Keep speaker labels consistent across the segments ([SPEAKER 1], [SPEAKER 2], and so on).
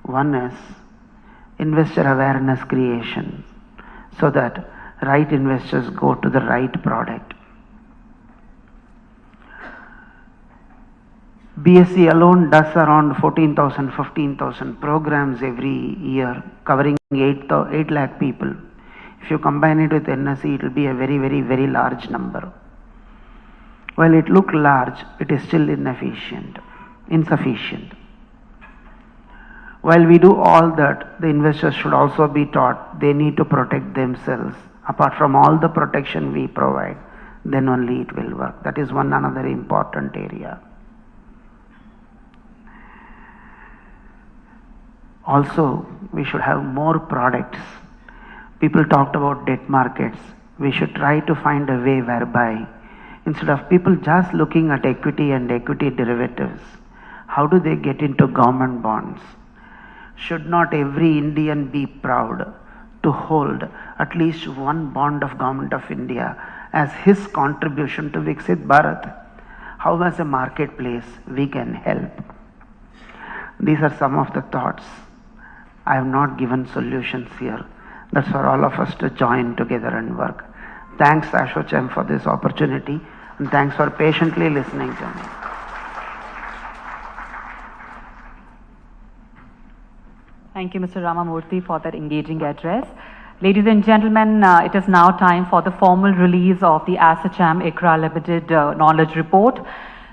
[SPEAKER 1] One is investor awareness creation, so that right investors go to the right product. BSE alone does around 14,000, 15,000 programs every year, covering 8 lakh people. If you combine it with NSE, it will be a very, very, very large number. While it looks large, it is still insufficient. While we do all that, the investors should also be taught they need to protect themselves. Apart from all the protection we provide, then only it will work. That is one another important area. Also, we should have more products. People talked about debt markets. We should try to find a way whereby instead of people just looking at equity and equity derivatives, how do they get into government bonds? Should not every Indian be proud to hold at least one bond of Government of India as his contribution to Viksit Bharat? How as a marketplace we can help? These are some of the thoughts. I have not given solutions here. That's for all of us to join together and work. Thanks Ashochem for this opportunity, and thanks for patiently listening to me.
[SPEAKER 2] Thank you, Mr. Ramamurthy, for that engaging address. Ladies and gentlemen, it is now time for the formal release of the ASSOCHAM ICRA Limited Knowledge Report,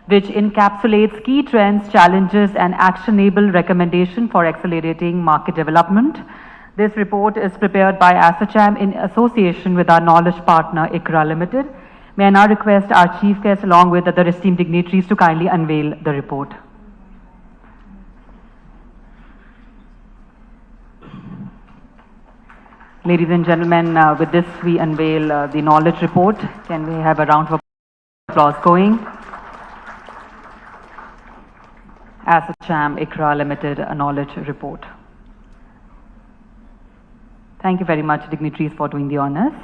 [SPEAKER 2] which encapsulates key trends, challenges, and actionable recommendation for accelerating market development. This report is prepared by ASSOCHAM in association with our knowledge partner ICRA Limited. May I now request our chief guest along with other esteemed dignitaries to kindly unveil the report. Ladies and gentlemen, with this we unveil the knowledge report. Can we have a round of applause going? ASSOCHAM ICRA Limited Knowledge Report. Thank you very much, dignitaries, for doing the honors.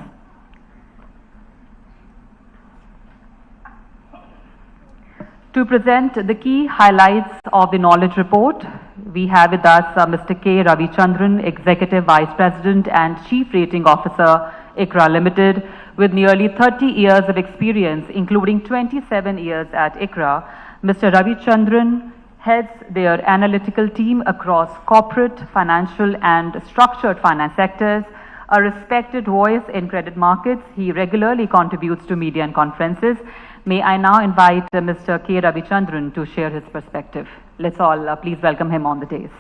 [SPEAKER 2] To present the key highlights of the knowledge report, we have with us Mr. K. Ravichandran, Executive Vice President and Chief Rating Officer, ICRA Limited, with nearly 30 years of experience, including 27 years at ICRA. Mr. Ravichandran heads their analytical team across corporate, financial, and structured finance sectors. A respected voice in credit markets, he regularly contributes to media and conferences. May I now invite Mr. K. Ravichandran to share his perspective. Let's all please welcome him on the dais.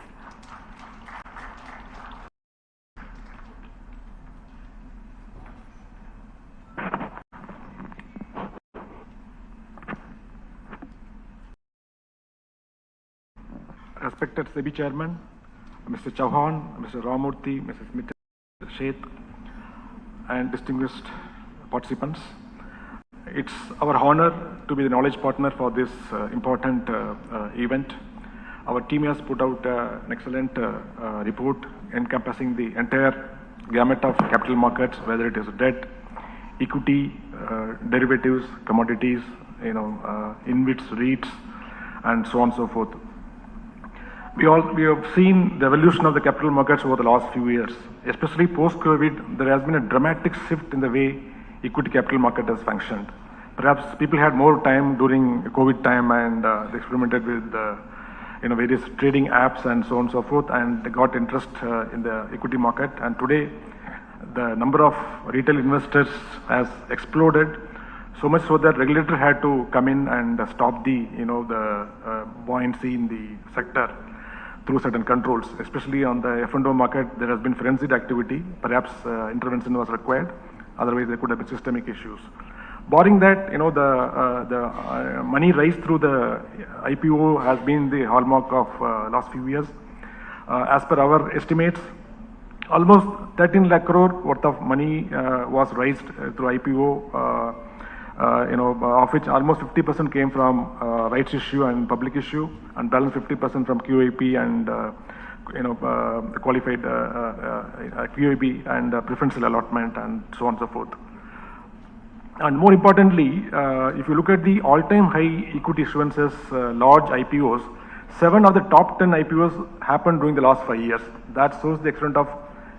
[SPEAKER 3] Respected SEBI Chairman, Mr. Chauhan, Mr. Ramamurthy, Mrs. Smith, Sheth, and distinguished participants. It's our honor to be the knowledge partner for this important event. Our team has put out an excellent report encompassing the entire gamut of capital markets, whether it is debt, equity, derivatives, commodities, InvITs, REITs, and so on and so forth. We have seen the evolution of the capital markets over the last few years. Especially post-COVID, there has been a dramatic shift in the way equity capital market has functioned. Perhaps people had more time during COVID time and they experimented with various trading apps and so on and so forth, and they got interest in the equity market. And today, the number of retail investors has exploded, so much so that regulator had to come in and stop the buoyancy in the sector through certain controls. Especially on the F&O market, there has been frenzied activity. Perhaps intervention was required. Otherwise, there could have been systemic issues. Barring that, the money raised through the IPO has been the hallmark of last few years. As per our estimates, almost 13 lakh crore worth of money was raised through IPO, of which almost 50% came from rights issue and public issue, and balance 50% from QIP and qualified QIP and preferential allotment and so on and so forth. And more importantly, if you look at the all-time high equity issuances, large IPOs, 7 of the top 10 IPOs happened during the last 5 years. That shows the extent of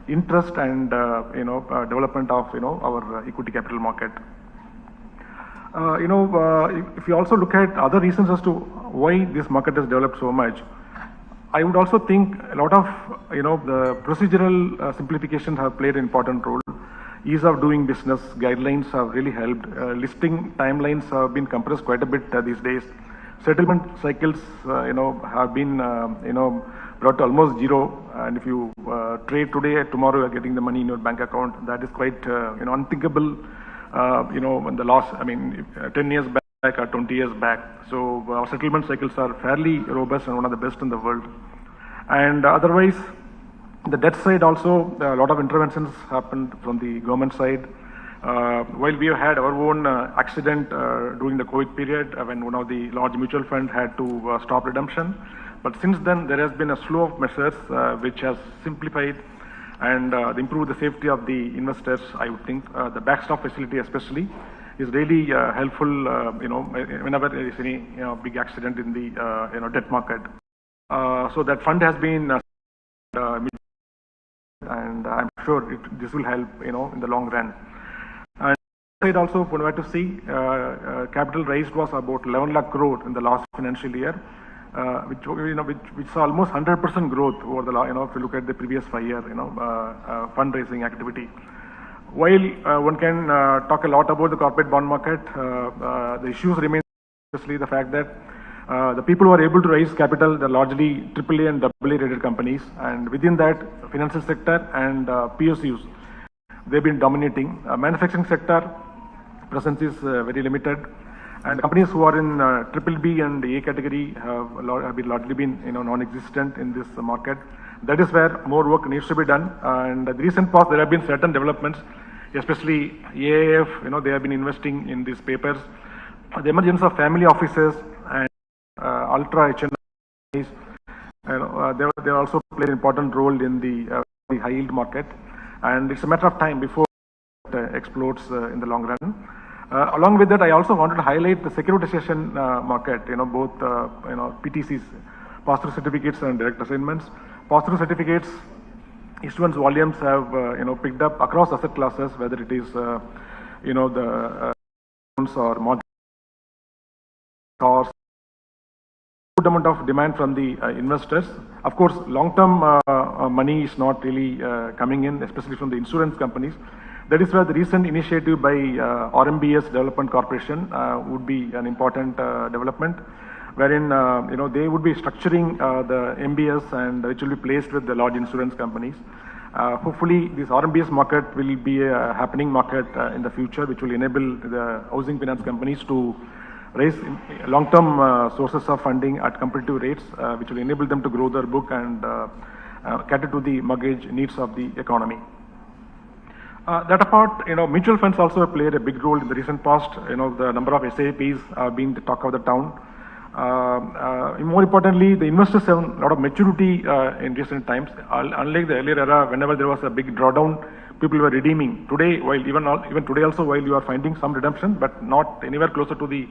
[SPEAKER 3] interest and development of our equity capital market. If you also look at other reasons as to why this market has developed so much, I would also think a lot of the procedural simplifications have played an important role. Ease of doing business guidelines have really helped. Listing timelines have been compressed quite a bit these days. Settlement cycles, have been, brought to almost zero. And if you trade today, tomorrow you are getting the money in your bank account. That is quite, unthinkable. In the last, 10 years back or 20 years back. So our settlement cycles are fairly robust and one of the best in the world. And otherwise, the debt side also, a lot of interventions happened from the government side. While we have had our own accident during the COVID period when one of the large mutual funds had to stop redemption. But since then, there has been a slew of measures which has simplified and improve the safety of the investors. I would think the backstop facility especially is really helpful, whenever there is any big accident in the debt market. So that fund has been and I'm sure this will help in the long run. And side also, if we were to see, capital raised was about 11 lakh crore in the last financial year. Which saw almost 100% growth over the if you look at the previous 5 year fundraising activity. While one can talk a lot about the corporate bond market, the issues remain, especially the fact that the people who are able to raise capital, they're largely AAA and AA rated companies, and within that, financial sector and PSUs, they've been dominating. Manufacturing sector presence is very limited. And companies who are in BBB and A category have largely been non-existent in this market. That is where more work needs to be done. And the recent past, there have been certain developments, especially AIF. They have been investing in these papers. The emergence of family offices and ultra HNIs, they also play an important role in the high yield market. And it's a matter of time before it explodes in the long run. Along with that, I also wanted to highlight the securitization market, both PTCs, pass-through certificates and direct assignments. Pass-through certificates issuance volumes have picked up across asset classes, whether it is the loans or mortgage or good amount of demand from the investors. Of course, long-term money is not really coming in, especially from the insurance companies. That is where the recent initiative by RMBS Development Corporation would be an important development, wherein they would be structuring the MBS and which will be placed with the large insurance companies. Hopefully, this RMBS market will be a happening market in the future, which will enable the housing finance companies to raise long-term sources of funding at competitive rates, which will enable them to grow their book and cater to the mortgage needs of the economy. That apart, mutual funds also played a big role in the recent past. The number of SIPs have been the talk of the town. More importantly, the investors have a lot of maturity in recent times. Unlike the earlier era, whenever there was a big drawdown, people were redeeming. Today, even today also, while you are finding some redemption, but not anywhere closer to the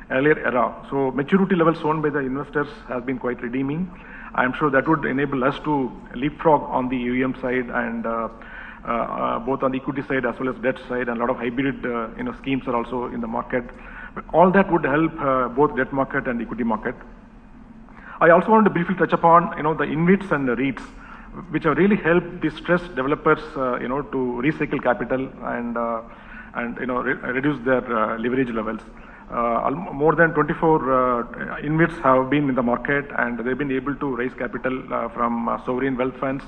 [SPEAKER 3] earlier era. So maturity levels shown by the investors has been quite redeeming. I'm sure that would enable us to leapfrog on the AUM side and both on the equity side as well as debt side, and a lot of hybrid schemes are also in the market. But all that would help both debt market and equity market. I also want to briefly touch upon the InvITs and the REITs, which have really helped the stressed developers to recycle capital and reduce their leverage levels. More than 24 InvITs have been in the market, and they've been able to raise capital from sovereign wealth funds,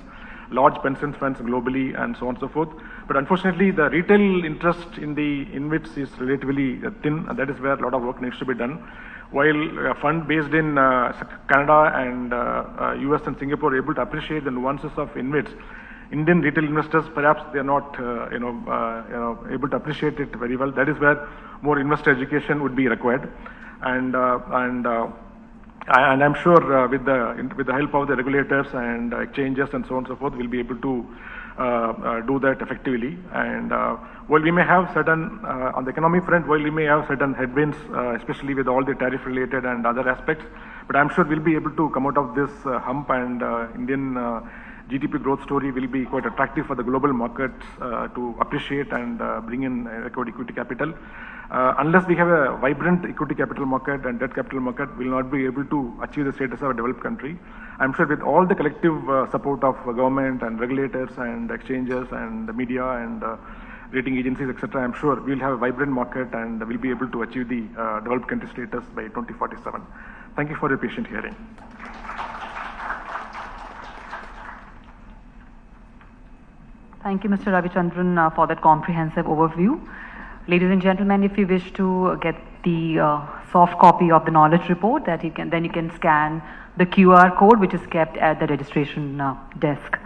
[SPEAKER 3] large pension funds globally, and so on and so forth. But unfortunately, the retail interest in the InvITs is relatively thin, and that is where a lot of work needs to be done. While a fund based in Canada and US and Singapore are able to appreciate the nuances of InvITs, Indian retail investors perhaps they are not able to appreciate it very well. That is where more investor education would be required, and I'm sure with the help of the regulators and exchanges and so on and so forth, we'll be able to do that effectively. And while we may have certain on the economy front, while we may have certain headwinds, especially with all the tariff related and other aspects, But I'm sure we'll be able to come out of this hump, and Indian GDP growth story will be quite attractive for the global markets to appreciate and bring in equity capital. Unless we have a vibrant equity capital market and debt capital market, we will not be able to achieve the status of a developed country. I'm sure with all the collective support of government and regulators and exchanges and the media and rating agencies, etc., I'm sure we'll have a vibrant market and we'll be able to achieve the developed country status by 2047. Thank you for your patient hearing.
[SPEAKER 2] Thank you, Mr. Ravichandran, for that comprehensive overview. Ladies and gentlemen, if you wish to get the soft copy of the knowledge report, then you can scan the QR code which is kept at the registration desk.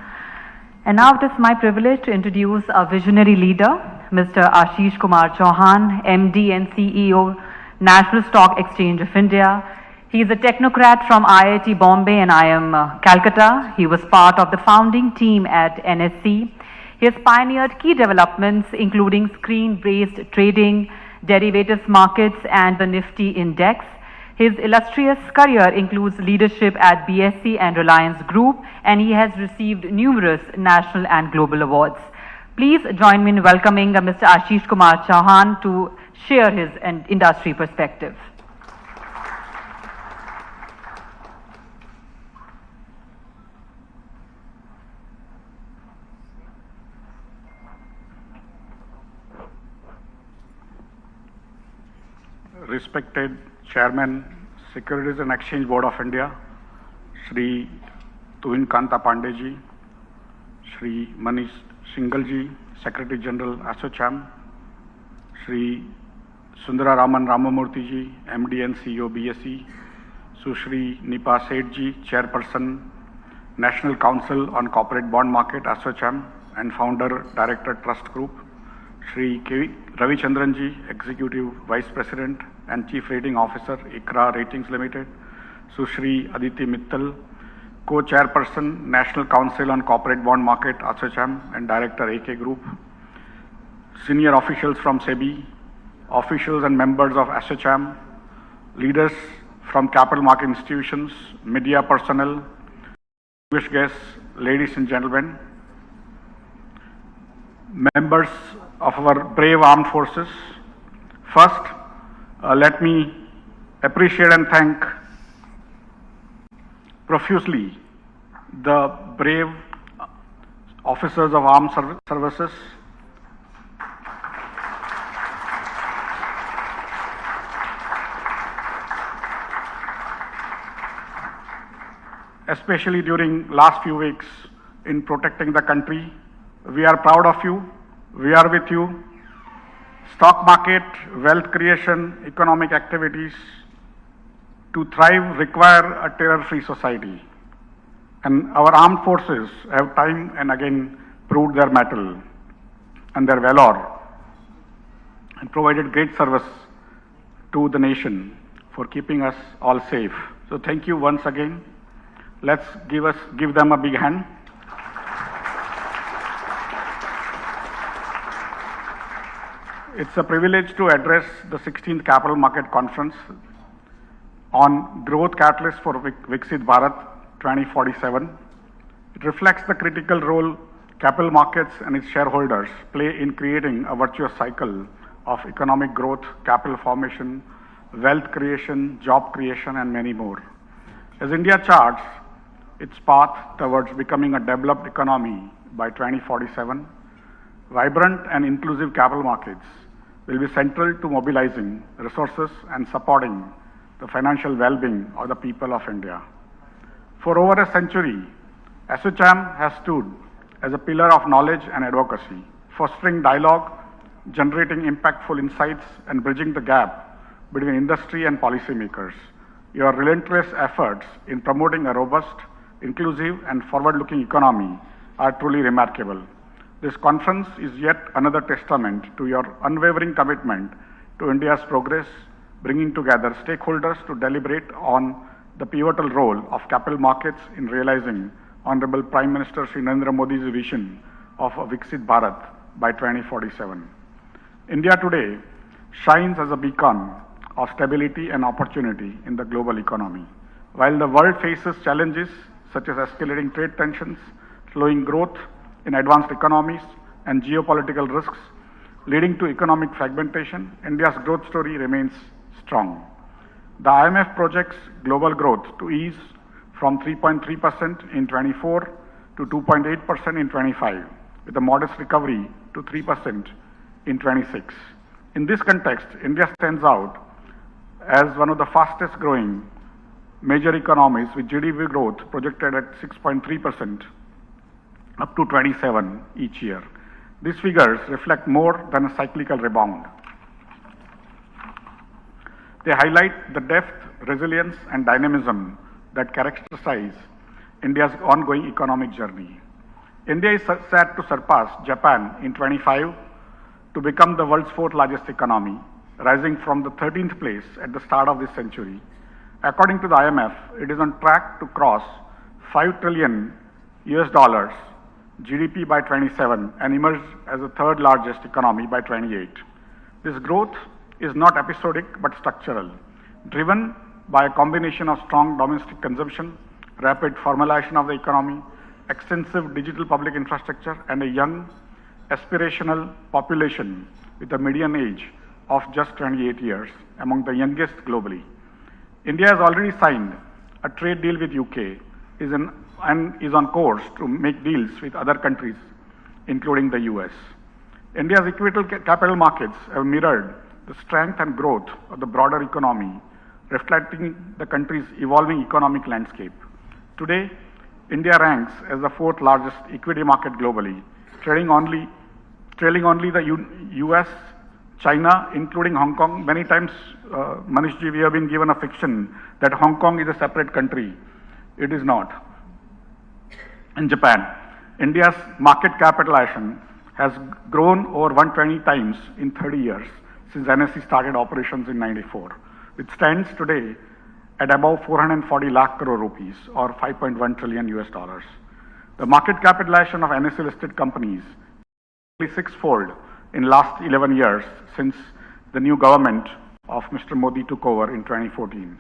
[SPEAKER 2] And now it is my privilege to introduce a visionary leader, Mr. Ashish Kumar Chauhan, MD and CEO, National Stock Exchange of India. He is a technocrat from IIT Bombay and IIM Calcutta. He was part of the founding team at NSE. He has pioneered key developments including screen-based trading, derivatives markets and the Nifty index. His illustrious career includes leadership at BSE and Reliance Group, and he has received numerous national and global awards. Please join me in welcoming Mr. Ashish Kumar Chauhan to share his industry perspective.
[SPEAKER 4] Respected Chairman, Securities and Exchange Board of India, Shri Tuhin Kanta Pandey ji, Shri Manish Singhal ji, Secretary General ASSOCHAM, Shri Sundara Raman Ramamurthy ji, MD and CEO BSE, Sushri Nipa Seth ji, Chairperson, National Council on Corporate Bond Market ASSOCHAM and Founder Director Trust Group, Shri K. Ravichandran ji, Executive Vice President and Chief Rating Officer, ICRA Ratings Limited, Sushri Aditi Mittal, Co-Chairperson, National Council on Corporate Bond Market, ASSOCHAM, and Director, AK Group, senior officials from SEBI, officials and members of ASSOCHAM, leaders from capital market institutions, media personnel, distinguished guests, ladies and gentlemen, members of our brave armed forces. First, let me appreciate and thank profusely the brave officers of armed services, especially during last few weeks in protecting the country. We are proud of you. We are with you. Stock market, wealth creation, economic activities to thrive require a terror-free society. And our armed forces have time and again proved their mettle and their valor and provided great service to the nation for keeping us all safe. So thank you once again. Let's give them a big hand. It's a privilege to address the 16th Capital Market Conference on Growth Catalyst for Viksit Bharat 2047. It reflects the critical role capital markets and its shareholders play in creating a virtuous cycle of economic growth, capital formation, wealth creation, job creation, and many more. As India charts its path towards becoming a developed economy by 2047, vibrant and inclusive capital markets will be central to mobilizing resources and supporting the financial well-being of the people of India. For over a century, ASSOCHAM has stood as a pillar of knowledge and advocacy, fostering dialogue, generating impactful insights, and bridging the gap between industry and policymakers. Your relentless efforts in promoting a robust, inclusive, and forward-looking economy are truly remarkable. This conference is yet another testament to your unwavering commitment to India's progress, bringing together stakeholders to deliberate on the pivotal role of capital markets in realizing Honorable Prime Minister Shri Narendra Modi's vision of a Viksit Bharat by 2047. India today shines as a beacon of stability and opportunity in the global economy. While the world faces challenges such as escalating trade tensions, slowing growth in advanced economies, and geopolitical risks leading to economic fragmentation, India's growth story remains strong. The IMF projects global growth to ease from 3.3% in 24 to 2.8% in 25, with a modest recovery to 3% in 26. In this context, India stands out as one of the fastest growing major economies, with GDP growth projected at 6.3% up to 27 each year. These figures reflect more than a cyclical rebound. They highlight the depth, resilience, and dynamism that characterize India's ongoing economic journey. India is set to surpass Japan in 25 to become the world's fourth largest economy, rising from the 13th place at the start of this century. According to the IMF, it is on track to cross $5 trillion GDP by 27 and emerge as the third largest economy by 28. This growth is not episodic but structural, driven by a combination of strong domestic consumption, rapid formalization of the economy, extensive digital public infrastructure, and a young, aspirational population with a median age of just 28 years, among the youngest globally. India has already signed a trade deal with UK and is on course to make deals with other countries, including the US. India's equitable capital markets have mirrored the strength and growth of the broader economy, reflecting the country's evolving economic landscape. Today, India ranks as the fourth largest equity market globally, trailing only the US, China, including Hong Kong. Many times, Manishji, we have been given a fiction that Hong Kong is a separate country. It is not. In Japan, India's market capitalization has grown over 120 times in 30 years since NSE started operations in 94, which stands today at above 440 lakh crore rupees or $5.1 trillion. The market capitalization of NSE listed companies is sixfold in last 11 years since the new government of Mr. Modi took over in 2014.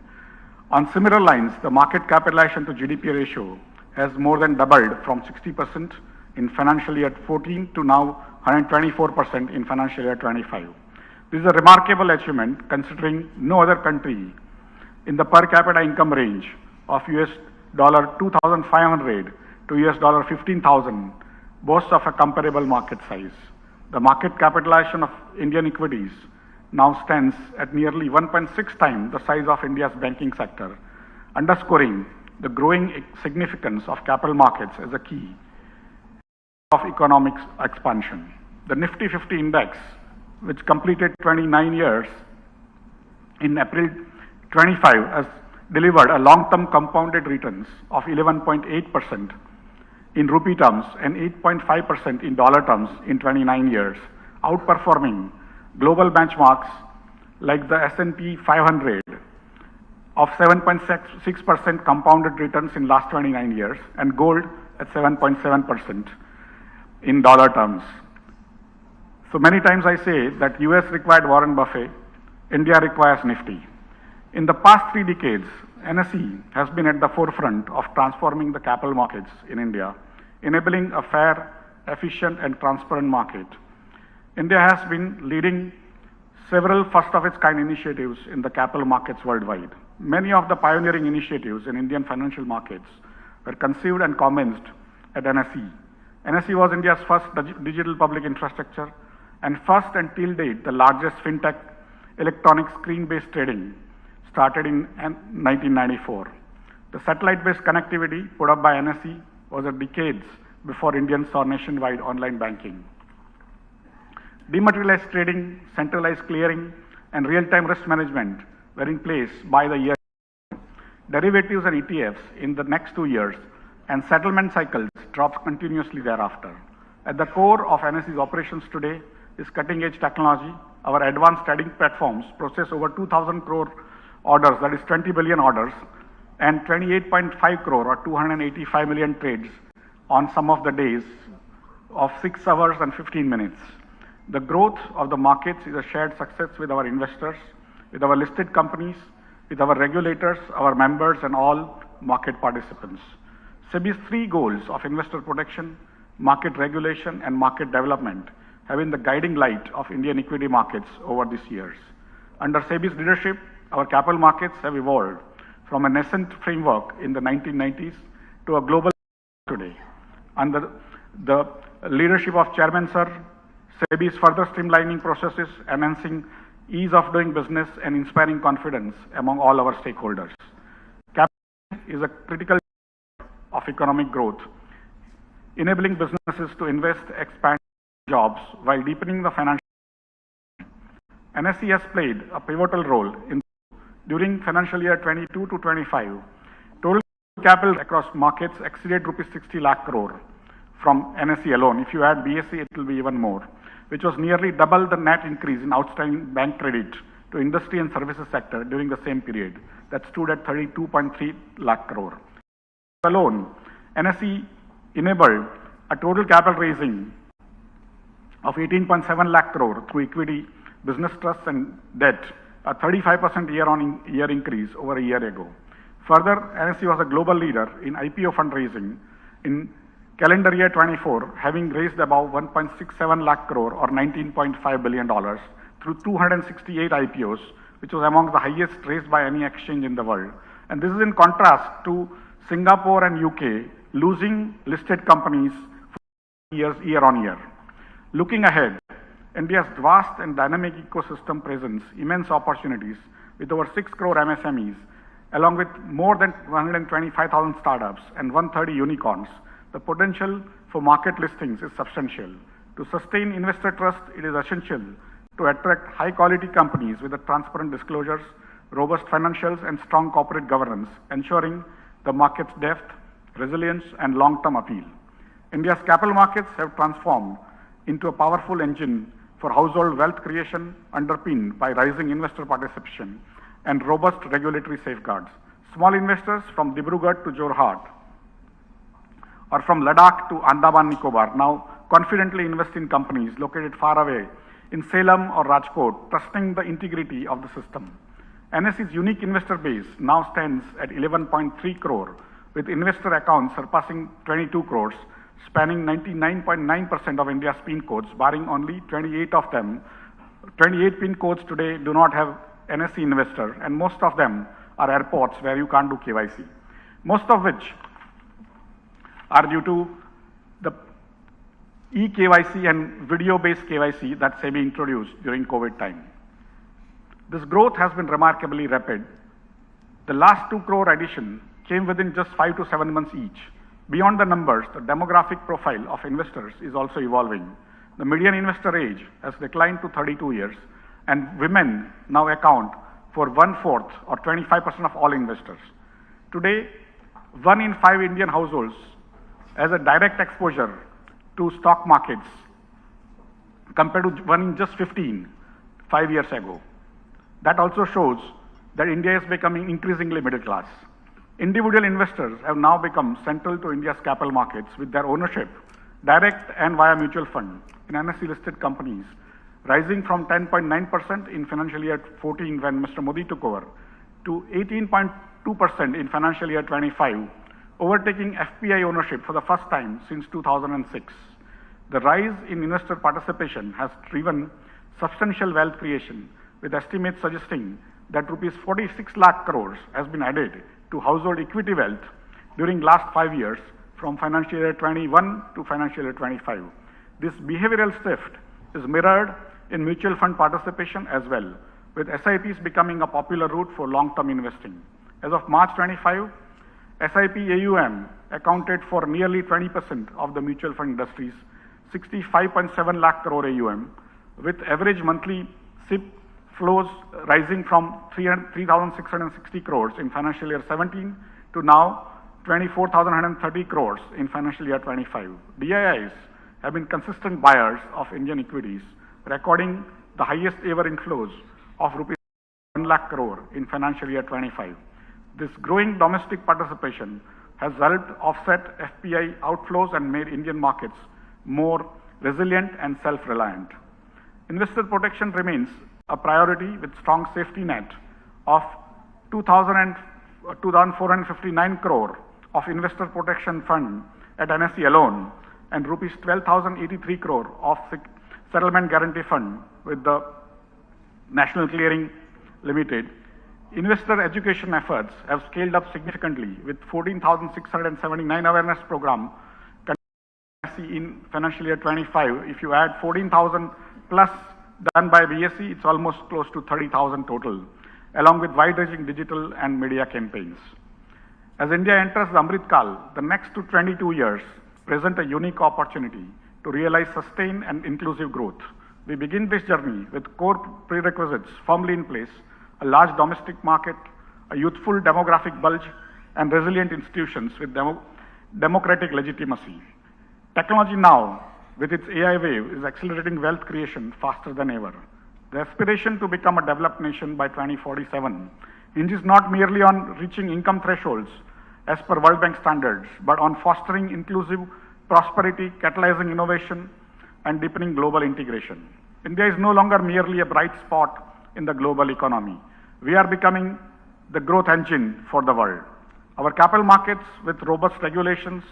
[SPEAKER 4] On similar lines, the market capitalization to GDP ratio has more than doubled from 60% in financial year 14 to now 124% in financial year 25. This is a remarkable achievement considering no other country in the per capita income range of $2,500 to $15,000 boasts of a comparable market size. The market capitalization of Indian equities now stands at nearly 1.6 times the size of India's banking sector, underscoring the growing significance of capital markets as a key of economic expansion. The Nifty 50 index, which completed 29 years in April 25, has delivered a long-term compounded returns of 11.8% in rupee terms and 8.5% in dollar terms in 29 years, outperforming global benchmarks like the S&P 500 of 7.6% compounded returns in last 29 years and gold at 7.7% in dollar terms. So many times I say that US required Warren Buffett, India requires Nifty. In the past 3 decades, NSE has been at the forefront of transforming the capital markets in India, enabling a fair, efficient, and transparent market. India has been leading several first-of-its-kind initiatives in the capital markets worldwide. Many of the pioneering initiatives in Indian financial markets were conceived and commenced at NSE. NSE was India's first digital public infrastructure and first and till date the largest fintech electronic screen-based trading, started in 1994. The satellite-based connectivity put up by NSE was a decades before Indians saw nationwide online banking. Dematerialized trading, centralized clearing, and real-time risk management were in place by the year. Derivatives and ETFs in the next 2 years, and settlement cycles dropped continuously thereafter. At the core of NSE's operations today is cutting-edge technology. Our advanced trading platforms process over 2,000 crore orders, that is 20 billion orders, and 28.5 crore or 285 million trades on some of the days of 6 hours and 15 minutes. The growth of the markets is a shared success with our investors, with our listed companies, with our regulators, our members, and all market participants. SEBI's three goals of investor protection, market regulation, and market development have been the guiding light of Indian equity markets over these years. Under SEBI's leadership, our capital markets have evolved from a nascent framework in the 1990s to a global today. Under the leadership of Chairman Sir, SEBI is further streamlining processes, enhancing ease of doing business, and inspiring confidence among all our stakeholders. Capital is a critical of economic growth, enabling businesses to invest, expand jobs while deepening the financial. NSE has played a pivotal role in during financial year 22 to 25. Total capital across markets exceeded rupees 60 lakh crore from NSE alone. If you add BSE, it will be even more, which was nearly double the net increase in outstanding bank credit to industry and services sector during the same period. That stood at 32.3 lakh crore. Alone, NSE enabled a total capital raising of 18.7 lakh crore through equity, business trusts and debt, a 35% year-on-year increase over a year ago. Further, NSE was a global leader in IPO fundraising in calendar year 24, having raised about 1.67 lakh crore or $19.5 billion through 268 IPOs, which was among the highest raised by any exchange in the world. And this is in contrast to Singapore and UK losing listed companies for year on year. Looking ahead, India's vast and dynamic ecosystem presents immense opportunities with over 6 crore MSMEs, along with more than 125,000 startups and 130 unicorns. The potential for market listings is substantial. To sustain investor trust, it is essential to attract high-quality companies with the transparent disclosures, robust financials, and strong corporate governance, ensuring the market's depth, resilience, and long-term appeal. India's capital markets have transformed into a powerful engine for household wealth creation, underpinned by rising investor participation and robust regulatory safeguards. Small investors from Dibrugarh to Jorhat, or from Ladakh to Andaman Nicobar, now confidently invest in companies located far away in Salem or Rajkot, trusting the integrity of the system. NSE's unique investor base now stands at 11.3 crore, with investor accounts surpassing 22 crores, spanning 99.9% of India's PIN codes, barring only 28 of them. 28 PIN codes today do not have NSE investor, and most of them are airports where you can't do KYC. Most of which are due to the e-KYC and video-based KYC that SEBI introduced during COVID time. This growth has been remarkably rapid. The last 2 crore addition came within just 5 to 7 months each. Beyond the numbers, the demographic profile of investors is also evolving. The median investor age has declined to 32 years, and women now account for 1/4 or 25% of all investors. Today, 1 in 5 Indian households has a direct exposure to stock markets compared to 1 in just 15 5 years ago. That also shows that India is becoming increasingly middle class. Individual investors have now become central to India's capital markets with their ownership, direct and via mutual fund, in NSE-listed companies, rising from 10.9% in financial year 14 when Mr. Modi took over, to 18.2% in financial year 25, overtaking FPI ownership for the first time since 2006. The rise in investor participation has driven substantial wealth creation, with estimates suggesting that rupees 46 lakh crores has been added to household equity wealth during last 5 years from financial year 21 to financial year 25. This behavioral shift is mirrored in mutual fund participation as well, with SIPs becoming a popular route for long-term investing. As of March 25, SIP AUM accounted for nearly 20% of the mutual fund industry's 65.7 lakh crore AUM, with average monthly SIP flows rising from 3,660 crores in financial year 17 to now 24,130 crores in financial year 25. DIIs have been consistent buyers of Indian equities, recording the highest ever inflows of rupees 1 lakh crore in financial year 25. This growing domestic participation has helped offset FPI outflows and made Indian markets more resilient and self-reliant. Investor protection remains a priority with strong safety net of 2,459 crore of investor protection fund at NSE alone, and rupees 12,083 crore of settlement guarantee fund with the National Clearing Limited. Investor education efforts have scaled up significantly with 14,679 awareness program in financial year 25. If you add 14,000 plus done by BSE, it's almost close to 30,000 total, along with wide-ranging digital and media campaigns. As India enters the Amrit Kal, the next 22 years present a unique opportunity to realize sustained and inclusive growth. We begin this journey with core prerequisites firmly in place: a large domestic market, a youthful demographic bulge, and resilient institutions with democratic legitimacy. Technology now, with its AI wave, is accelerating wealth creation faster than ever. The aspiration to become a developed nation by 2047 hinges not merely on reaching income thresholds as per World Bank standards, but on fostering inclusive prosperity, catalyzing innovation, and deepening global integration. India is no longer merely a bright spot in the global economy. We are becoming the growth engine for the world. Our capital markets, with robust regulations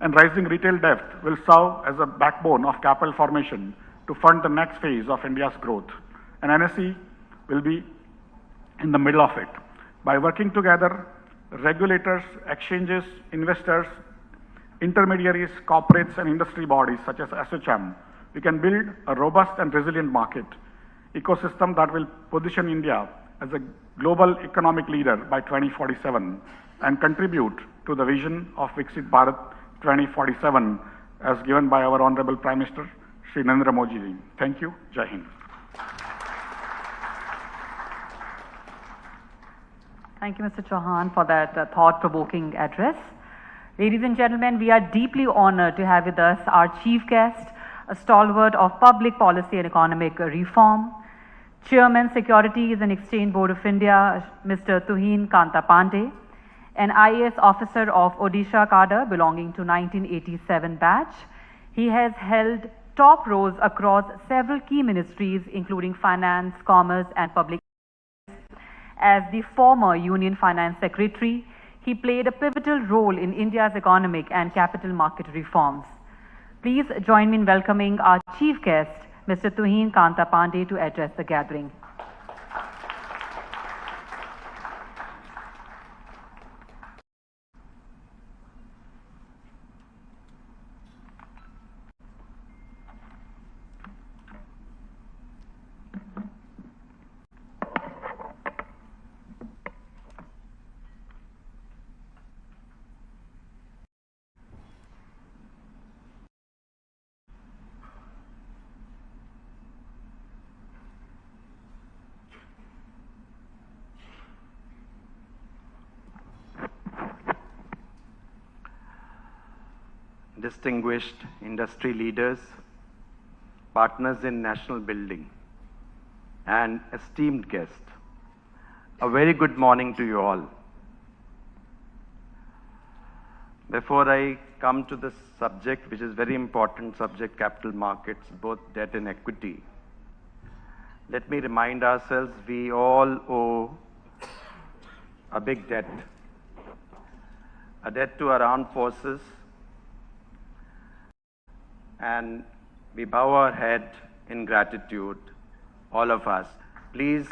[SPEAKER 4] and rising retail depth, will serve as a backbone of capital formation to fund the next phase of India's growth. And NSE will be in the middle of it. By working together, regulators, exchanges, investors, intermediaries, corporates, and industry bodies such as SHM, we can build a robust and resilient market ecosystem that will position India as a global economic leader by 2047 and contribute to the vision of Viksit Bharat 2047 as given by our Honorable Prime Minister, Shri Narendra Modi ji. Thank you. Jai Hind.
[SPEAKER 2] Thank you, Mr. Chauhan, for that thought-provoking address. Ladies and gentlemen, we are deeply honored to have with us our chief guest, a stalwart of public policy and economic reform, Chairman, Securities and Exchange Board of India, Mr. Tuhin Kanta Pandey, an IAS officer of Odisha cadre belonging to 1987 batch. He has held top roles across several key ministries, including finance, commerce, and public. As the former Union Finance Secretary, he played a pivotal role in India's economic and capital market reforms. Please join me in welcoming our chief guest, Mr. Tuhin Kanta Pandey, to address the gathering.
[SPEAKER 5] Distinguished industry leaders, partners in national building, and esteemed guests, a very good morning to you all. Before I come to the subject, which is very important subject, capital markets, both debt and equity, let me remind ourselves we all owe a big debt, a debt to our armed forces, and we bow our head in gratitude, all of us. Please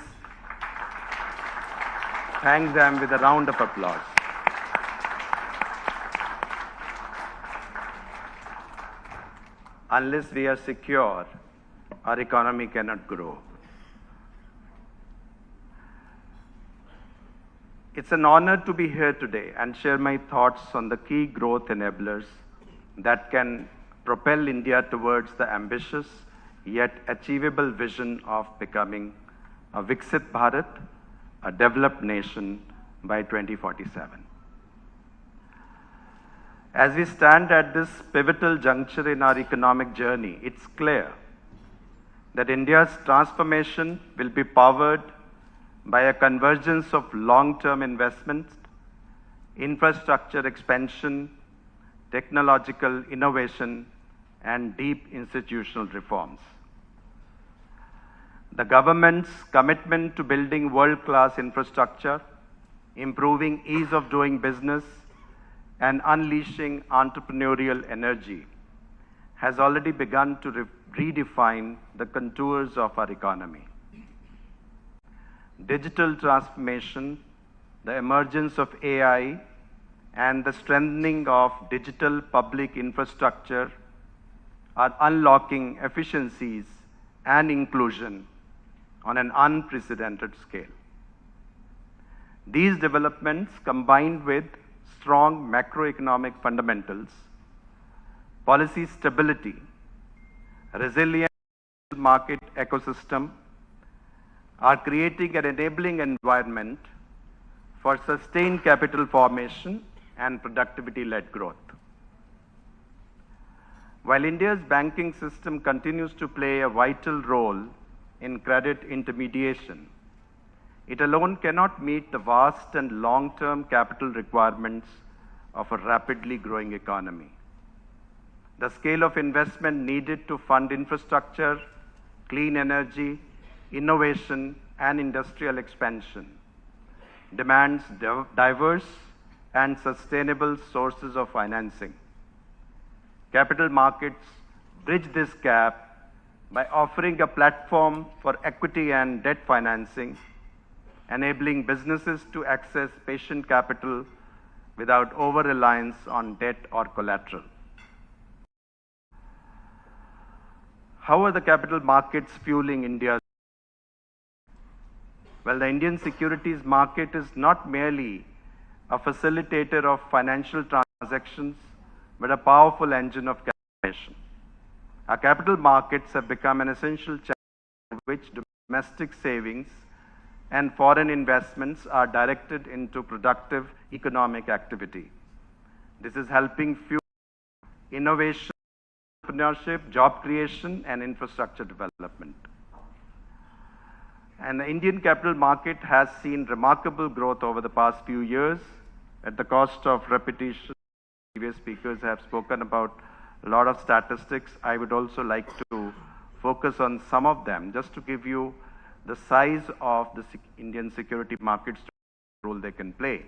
[SPEAKER 5] thank them with a round of applause. Unless we are secure, our economy cannot grow. It's an honor to be here today and share my thoughts on the key growth enablers that can propel India towards the ambitious yet achievable vision of becoming a Viksit Bharat, a developed nation by 2047. As we stand at this pivotal juncture in our economic journey, it's clear that India's transformation will be powered by a convergence of long-term investments, infrastructure expansion, technological innovation, and deep institutional reforms. The government's commitment to building world-class infrastructure improving ease of doing business, and unleashing entrepreneurial energy has already begun to redefine the contours of our economy. Digital transformation, the emergence of AI, and the strengthening of digital public infrastructure are unlocking efficiencies and inclusion on an unprecedented scale. These developments, combined with strong macroeconomic fundamentals, policy stability, resilient market ecosystem, are creating an enabling environment for sustained capital formation and productivity-led growth. While India's banking system continues to play a vital role in credit intermediation, it alone cannot meet the vast and long-term capital requirements of a rapidly growing economy. The scale of investment needed to fund infrastructure, clean energy, innovation, and industrial expansion demands diverse and sustainable sources of financing. Capital markets bridge this gap by offering a platform for equity and debt financing, enabling businesses to access patient capital without over-reliance on debt or collateral. How are the capital markets fueling India's? Well, the Indian securities market is not merely a facilitator of financial transactions, but a powerful engine of capital formation. Our capital markets have become an essential channel in which domestic savings and foreign investments are directed into productive economic activity. This is helping fuel innovation, entrepreneurship, job creation, and infrastructure development. And the Indian capital market has seen remarkable growth over the past few years. At the cost of repetition, previous speakers have spoken about a lot of statistics. I would also like to focus on some of them, just to give you the size of the Indian security markets, the role they can play.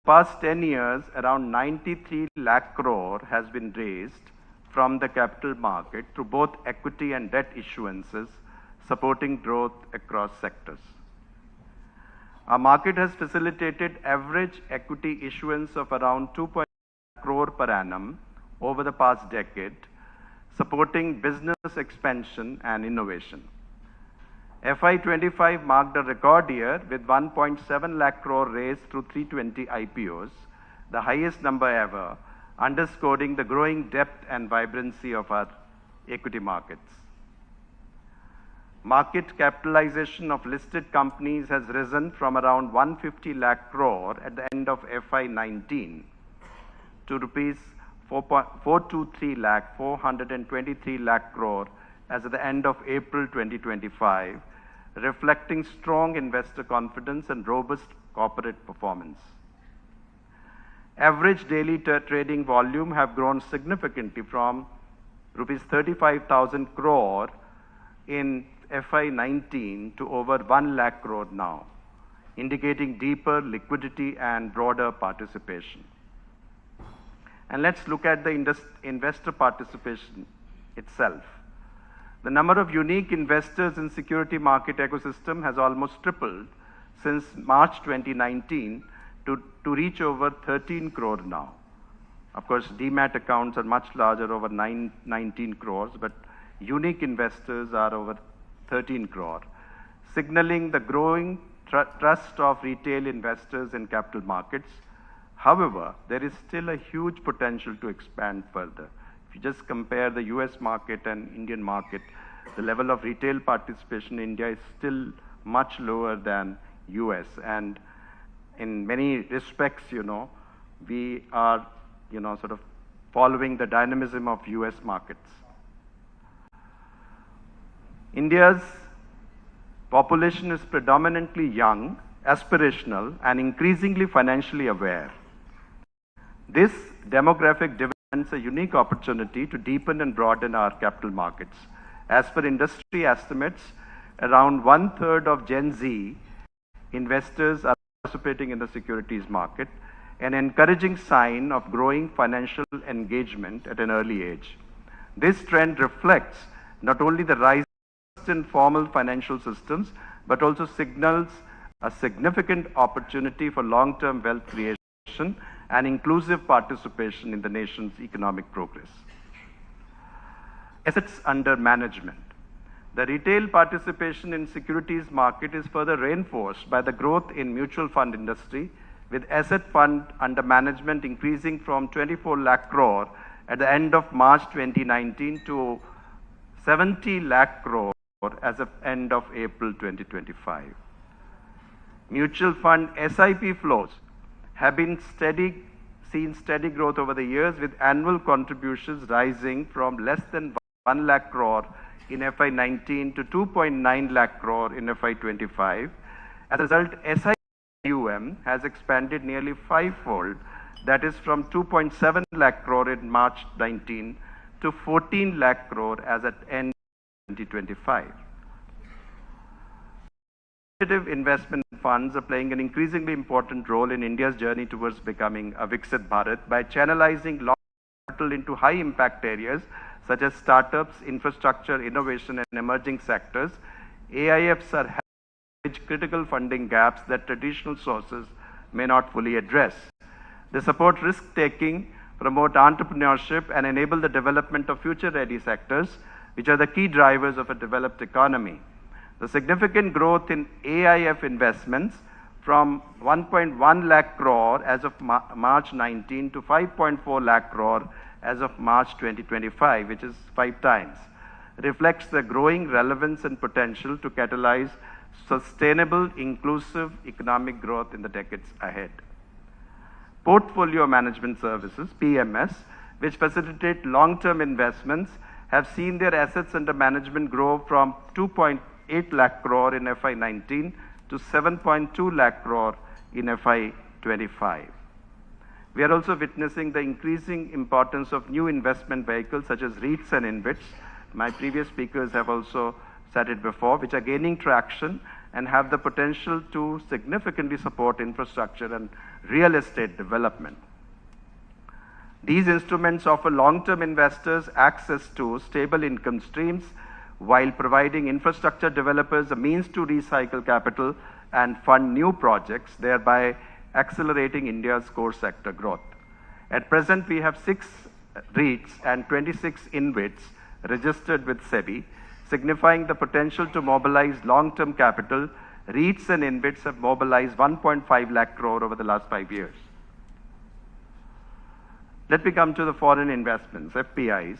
[SPEAKER 5] Past 10 years, around 93 lakh crore has been raised from the capital market through both equity and debt issuances, supporting growth across sectors. Our market has facilitated average equity issuance of around 2.5 crore per annum over the past decade, supporting business expansion and innovation. FY25 marked a record year with 1.7 lakh crore raised through 320 IPOs, the highest number ever, underscoring the growing depth and vibrancy of our equity markets. Market capitalization of listed companies has risen from around 150 lakh crore at the end of FY19 to rupees 423 lakh crore as at the end of April 2025, reflecting strong investor confidence and robust corporate performance. Average daily trading volume have grown significantly from rupees 35,000 crore in FY19 to over 1 lakh crore now, indicating deeper liquidity and broader participation. And let's look at the investor participation itself. The number of unique investors in security market ecosystem has almost tripled since March 2019 to reach over 13 crore now. Of course, demat accounts are much larger, over 19 crores, but unique investors are over 13 crore, signaling the growing trust of retail investors in capital markets. However, there is still a huge potential to expand further. If you just compare the US market and Indian market, the level of retail participation in India is still much lower than US. And in many respects, we are, sort of following the dynamism of US markets. India's population is predominantly young, aspirational, and increasingly financially aware. This demographic presents a unique opportunity to deepen and broaden our capital markets. As per industry estimates, around 1/3 of Gen Z investors are participating in the securities market, an encouraging sign of growing financial engagement at an early age. This trend reflects not only the rise in formal financial systems, but also signals a significant opportunity for long-term wealth creation and inclusive participation in the nation's economic progress. Assets under management. The retail participation in securities market is further reinforced by the growth in mutual fund industry, with asset fund under management increasing from 24 lakh crore at the end of March 2019 to 70 lakh crore as of end of April 2025. Mutual fund SIP flows have been seen steady growth over the years, with annual contributions rising from less than 1 lakh crore in FY19 to 2.9 lakh crore in FY25. As a result, SIP AUM has expanded nearly fivefold, that is from 2.7 lakh crore in March 19 to 14 lakh crore as at end 2025. Alternative investment funds are playing an increasingly important role in India's journey towards becoming a Viksit Bharat by channelizing long capital into high impact areas such as startups, infrastructure, innovation, and emerging sectors. AIFs are helping critical funding gaps that traditional sources may not fully address. They support risk-taking, promote entrepreneurship, and enable the development of future-ready sectors, which are the key drivers of a developed economy. The significant growth in AIF investments from 1.1 lakh crore as of March 19 to 5.4 lakh crore as of March 2025, which is 5 times, reflects the growing relevance and potential to catalyze sustainable, inclusive economic growth in the decades ahead. Portfolio management services, PMS, which facilitate long-term investments, have seen their assets under management grow from 2.8 lakh crore in FY19 to 7.2 lakh crore in FY25. We are also witnessing the increasing importance of new investment vehicles such as REITs and InvITs. My previous speakers have also said it before, which are gaining traction and have the potential to significantly support infrastructure and real estate development. These instruments offer long-term investors access to stable income streams while providing infrastructure developers a means to recycle capital and fund new projects, thereby accelerating India's core sector growth. At present, we have 6 REITs and 26 InvITs registered with SEBI, signifying the potential to mobilize long-term capital. REITs and InvITs have mobilized 1.5 lakh crore over the last 5 years. Let me come to the foreign investments, FPIs.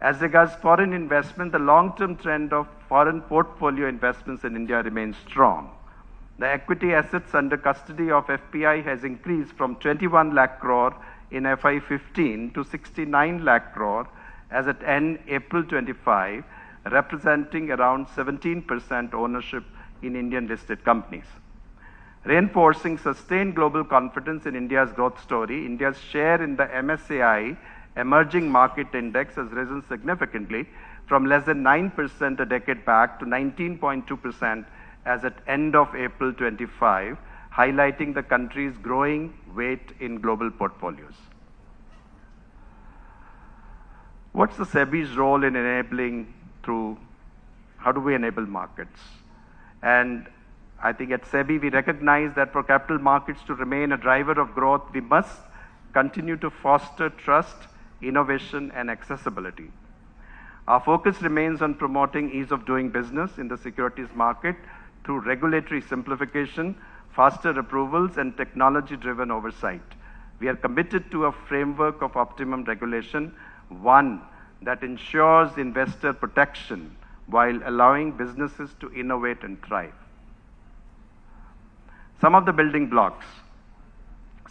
[SPEAKER 5] As regards foreign investment, the long-term trend of foreign portfolio investments in India remains strong. The equity assets under custody of FPI has increased from 21 lakh crore in FY15 to 69 lakh crore as at end April 25, representing around 17% ownership in Indian listed companies. Reinforcing sustained global confidence in India's growth story, India's share in the MSCI Emerging Market Index has risen significantly from less than 9% a decade back to 19.2% as at end of April 25, highlighting the country's growing weight in global portfolios. What's the SEBI's role in enabling how do we enable markets? And I think at SEBI we recognize that for capital markets to remain a driver of growth, we must continue to foster trust, innovation, and accessibility. Our focus remains on promoting ease of doing business in the securities market through regulatory simplification, faster approvals, and technology-driven oversight. We are committed to a framework of optimum regulation, one that ensures investor protection while allowing businesses to innovate and thrive. Some of the building blocks.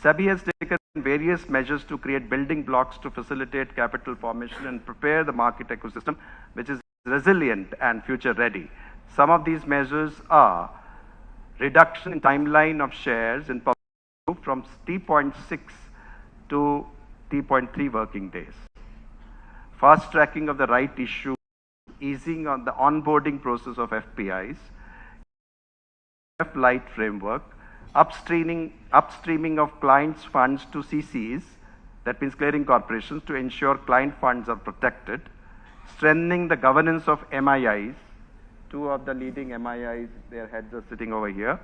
[SPEAKER 5] SEBI has taken various measures to create building blocks to facilitate capital formation and prepare the market ecosystem, which is resilient and future ready. Some of these measures are reduction in timeline of shares in public from 3.6 to 3.3 working days. Fast tracking of the right issue, easing on the onboarding process of FPIs, Light framework, upstreaming of clients' funds to CCs, that means clearing corporations, to ensure client funds are protected, strengthening the governance of MIIs, two of the leading MIIs, their heads are sitting over here,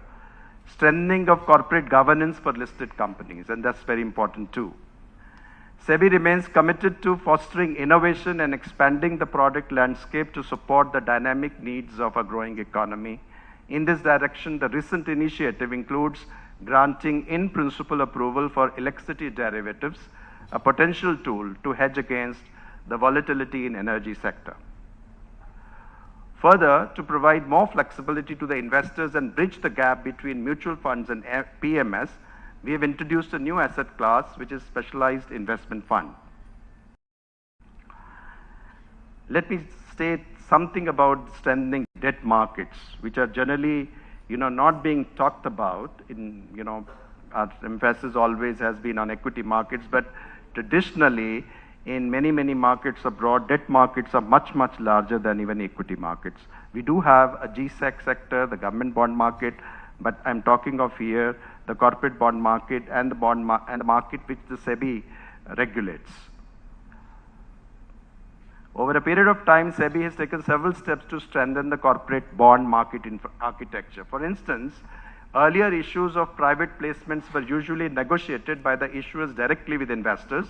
[SPEAKER 5] strengthening of corporate governance for listed companies, and that's very important too. SEBI remains committed to fostering innovation and expanding the product landscape to support the dynamic needs of a growing economy. In this direction, the recent initiative includes granting in-principle approval for electricity derivatives, a potential tool to hedge against the volatility in energy sector. Further, to provide more flexibility to the investors and bridge the gap between mutual funds and PMS, we have introduced a new asset class, which is specialized investment fund. Let me state something about strengthening debt markets, which are generally, not being talked about. Our emphasis always has been on equity markets, but traditionally, in many markets abroad, debt markets are much larger than even equity markets. We do have a GSEC sector, the government bond market, but I'm talking of here the corporate bond market and the market which the SEBI regulates. Over a period of time, SEBI has taken several steps to strengthen the corporate bond market architecture. For instance, earlier issues of private placements were usually negotiated by the issuers directly with investors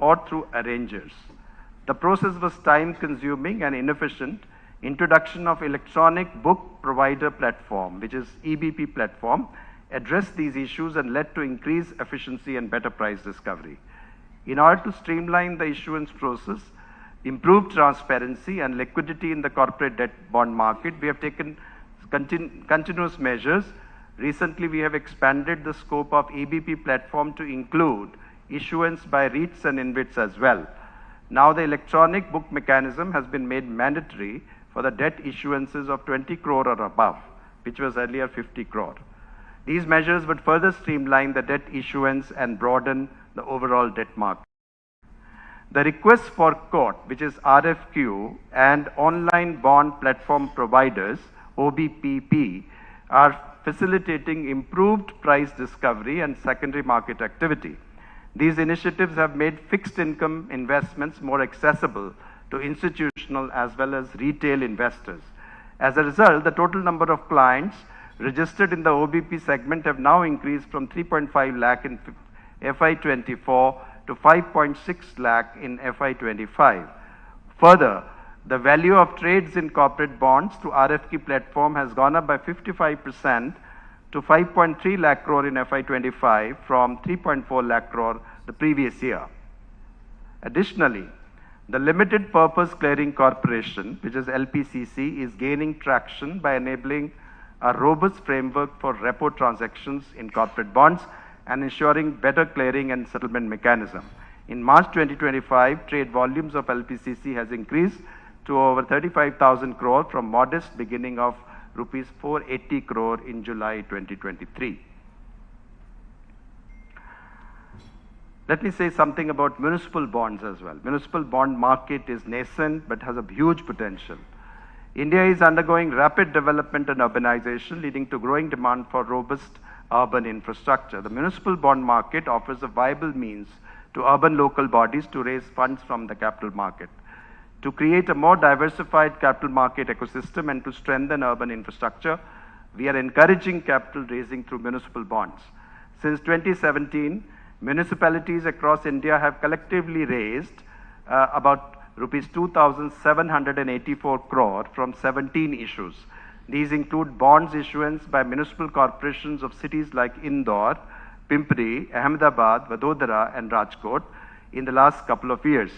[SPEAKER 5] or through arrangers. The process was time-consuming and inefficient. Introduction of electronic book provider platform, which is EBP platform, addressed these issues and led to increased efficiency and better price discovery. In order to streamline the issuance process, improve transparency and liquidity in the corporate debt bond market, we have taken continuous measures. Recently, we have expanded the scope of EBP platform to include issuance by REITs and InvITs as well. Now the electronic book mechanism has been made mandatory for the debt issuances of 20 crore or above, which was earlier 50 crore. These measures would further streamline the debt issuance and broaden the overall debt market. The request for quote, which is RFQ, and online bond platform providers, OBPP, are facilitating improved price discovery and secondary market activity. These initiatives have made fixed income investments more accessible to institutional as well as retail investors. As a result, the total number of clients registered in the OBP segment have now increased from 3.5 lakh in FY24 to 5.6 lakh in FY25. Further, the value of trades in corporate bonds through RFQ platform has gone up by 55% to 5.3 lakh crore in FY25 from 3.4 lakh crore the previous year. Additionally, the Limited Purpose Clearing Corporation, which is LPCC, is gaining traction by enabling a robust framework for repo transactions in corporate bonds and ensuring better clearing and settlement mechanism. In March 2025, trade volumes of LPCC has increased to over 35,000 crore from modest beginning of rupees 480 crore in July 2023. Let me say something about municipal bonds as well. Municipal bond market is nascent but has a huge potential. India is undergoing rapid development and urbanization, leading to growing demand for robust urban infrastructure. The municipal bond market offers a viable means to urban local bodies to raise funds from the capital market. To create a more diversified capital market ecosystem and to strengthen urban infrastructure, we are encouraging capital raising through municipal bonds. Since 2017, municipalities across India have collectively raised about rupees 2,784 crore from 17 issues. These include bonds issuance by municipal corporations of cities like Indore, Pimpri, Ahmedabad, Vadodara and Rajkot in the last couple of years.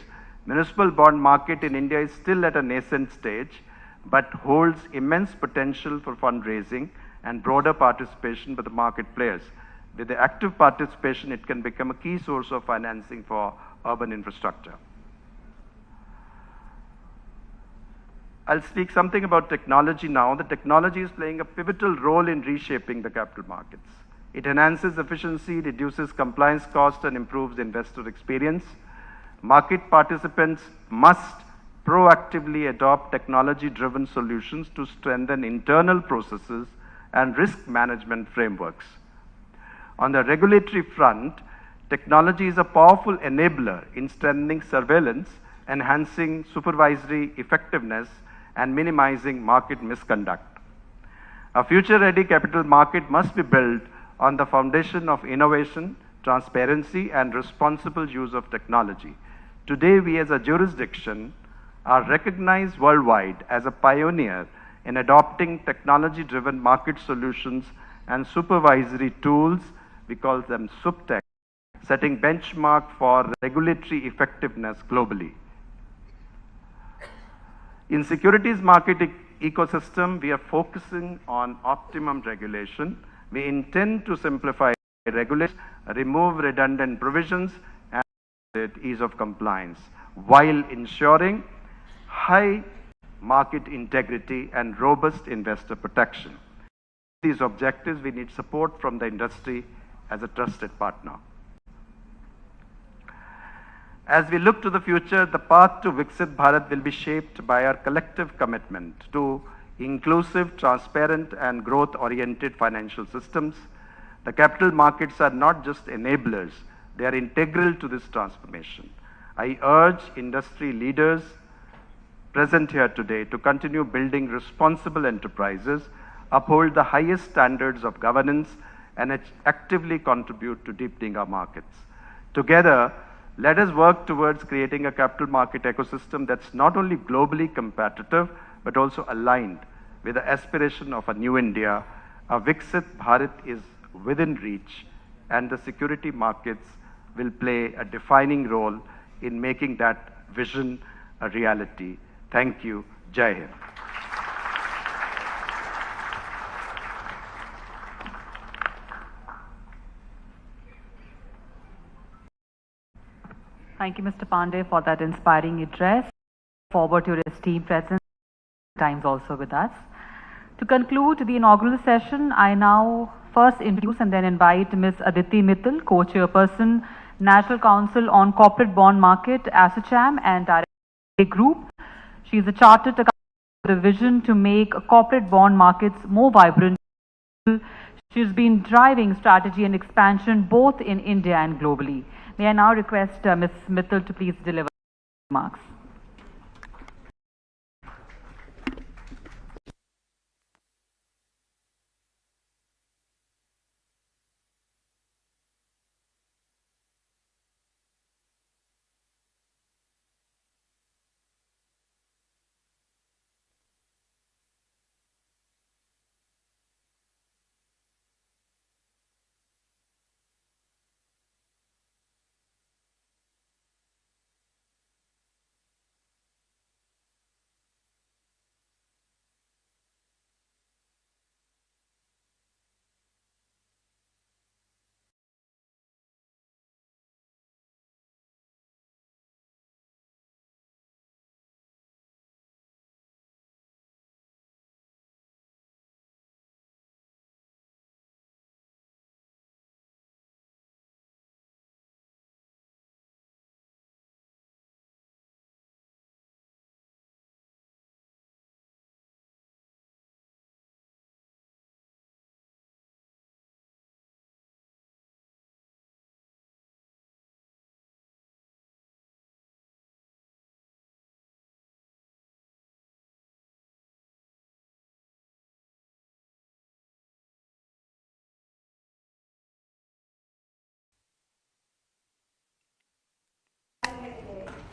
[SPEAKER 5] Municipal bond market in India is still at a nascent stage, but holds immense potential for fundraising and broader participation by the market players. With the active participation, it can become a key source of financing for urban infrastructure. I'll speak something about technology now. The technology is playing a pivotal role in reshaping the capital markets. It enhances efficiency, reduces compliance costs, and improves investor experience. Market participants must proactively adopt technology-driven solutions to strengthen internal processes and risk management frameworks. On the regulatory front, technology is a powerful enabler in strengthening surveillance, enhancing supervisory effectiveness, and minimizing market misconduct. A future-ready capital market must be built on the foundation of innovation, transparency, and responsible use of technology. Today, we as a jurisdiction are recognized worldwide as a pioneer in adopting technology-driven market solutions and supervisory tools, we call them SupTech, setting benchmark for regulatory effectiveness globally. In securities market ecosystem, we are focusing on optimum regulation. We intend to simplify regulation, remove redundant provisions, and ease of compliance, while ensuring high market integrity and robust investor protection. These objectives, we need support from the industry as a trusted partner. As we look to the future, the path to Viksit Bharat will be shaped by our collective commitment to inclusive, transparent, and growth-oriented financial systems. The capital markets are not just enablers, they are integral to this transformation. I urge industry leaders present here today to continue building responsible enterprises, uphold the highest standards of governance, and actively contribute to deepening our markets. Together, let us work towards creating a capital market ecosystem that's not only globally competitive, but also aligned with the aspiration of a new India. A Viksit Bharat is within reach, and the security markets will play a defining role in making that vision a reality. Thank you. Jai Hind.
[SPEAKER 2] Thank you, Mr. Pandey, for that inspiring address. Forward to your esteemed presence, times also with us. To conclude the inaugural session, I now first introduce and then invite Ms. Aditi Mittal, Co-Chairperson, National Council on Corporate Bond Market, ASSOCHAM, and Director Group. She is a chartered accountant with a vision to make corporate bond markets more vibrant. She has been driving strategy and expansion both in India and globally. May I now request Ms. Mittal to please deliver remarks.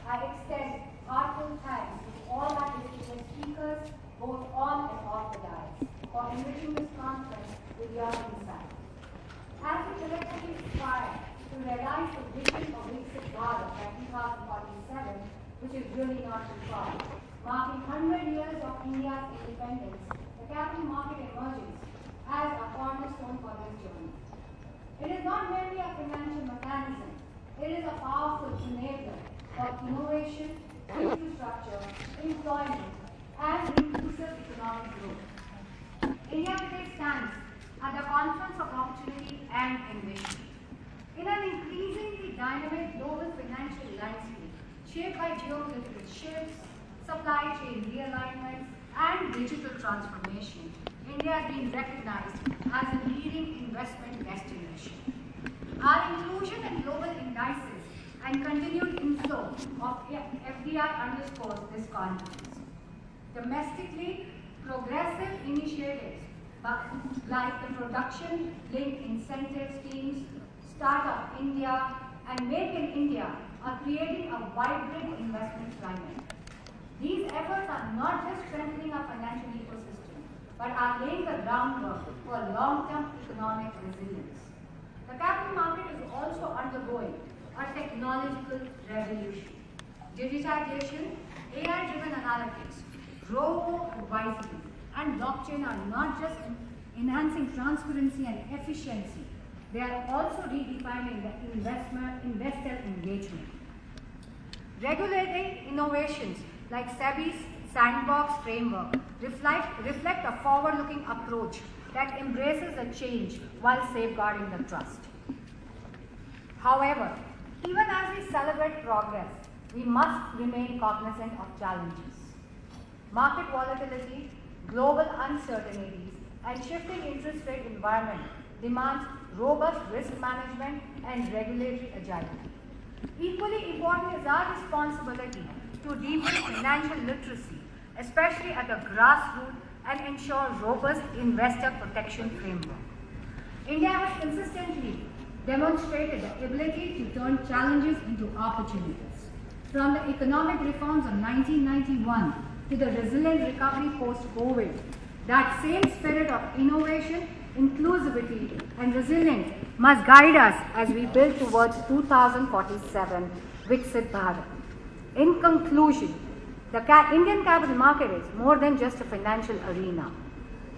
[SPEAKER 6] I extend heartfelt thanks to all our distinguished speakers, both on and off the dais, for enriching this conference with your insight. As we collectively aspire to realize the vision of Viksit Bharat by 2047, which is really not too far, marking 100 years of India's independence, the capital market emerges as a cornerstone for this journey. It is not merely a financial mechanism, it is a powerful enabler for innovation, infrastructure, employment, and inclusive economic growth. India today stands at the confluence of opportunity and ambition. In an increasingly dynamic global financial landscape shaped by geopolitical shifts, supply chain realignments, and digital transformation, India is being recognized as a leading investment destination. Our inclusion in global indices and continued inflow of FDI underscores this confidence. Domestically, progressive initiatives like the production-linked incentive schemes, Startup India, and Make in India are creating a vibrant investment climate. These efforts are not just strengthening our financial ecosystem, but are laying the groundwork for long-term economic resilience. The capital market is also undergoing a technological revolution. Digitization, AI-driven analytics, robo-advisory, and blockchain are not just enhancing transparency and efficiency, they are also redefining the investor engagement. Regulating innovations like SEBI's sandbox framework reflect a forward-looking approach that embraces the change while safeguarding the trust. However, even as we celebrate progress, we must remain cognizant of challenges. Market volatility, global uncertainties, and shifting interest rate environment demands robust risk management and regulatory agility. Equally important is our responsibility to deepen financial literacy, especially at the grassroots, and ensure robust investor protection framework. India has consistently demonstrated the ability to turn challenges into opportunities. From the economic reforms of 1991 to the resilient recovery post-COVID, that same spirit of innovation, inclusivity, and resilience must guide us as we build towards 2047 Viksit Bharat. In conclusion, the Indian capital market is more than just a financial arena.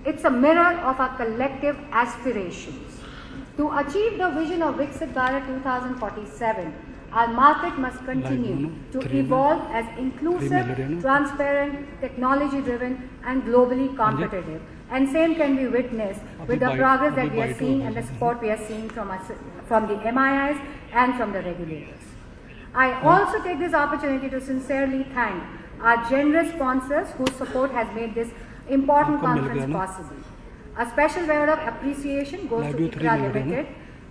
[SPEAKER 6] It's a mirror of our collective aspirations. To achieve the vision of Viksit Bharat 2047, our market must continue to evolve as inclusive, transparent, technology-driven, and globally competitive. And same can be witnessed with the progress that we are seeing and the support we are seeing from the MIIs and from the regulators. I also take this opportunity to sincerely thank our generous sponsors whose support has made this important conference possible. A special word of appreciation goes to ICRA Limited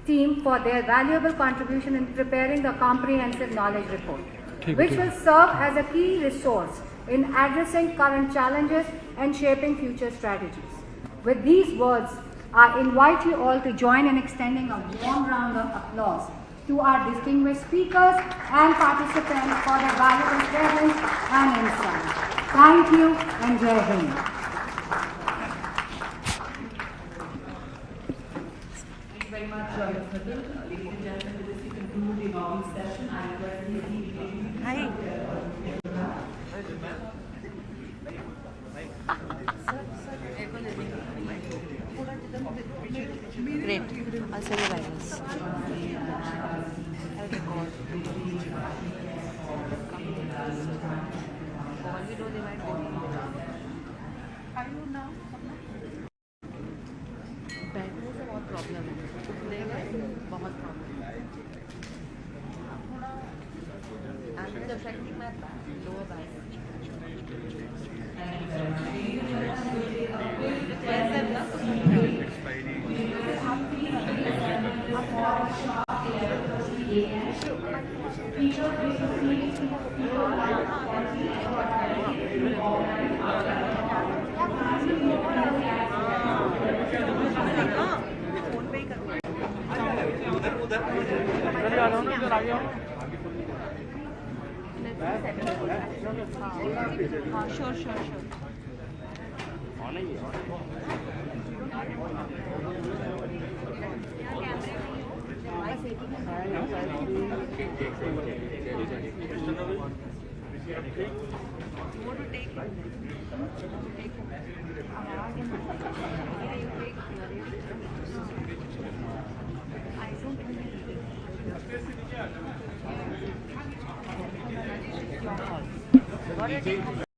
[SPEAKER 6] team for their valuable contribution in preparing the comprehensive knowledge report, which will serve as a key resource in addressing current challenges and shaping future strategies. With these words, I invite you all to join in extending a warm round of applause to our distinguished speakers and participants for their valuable presence and insight. Thank you and Jai Hind.
[SPEAKER 2] Thank you very much, Ms. Mittal. Ladies and gentlemen, with this we conclude the inaugural session. I request the
[SPEAKER 7] Great. I'll send you virus. I'll record. All we know they might be. Are you now? बैठने से बहुत problem है उठने में बहुत problem है and it's affecting my back, lower back. Sure.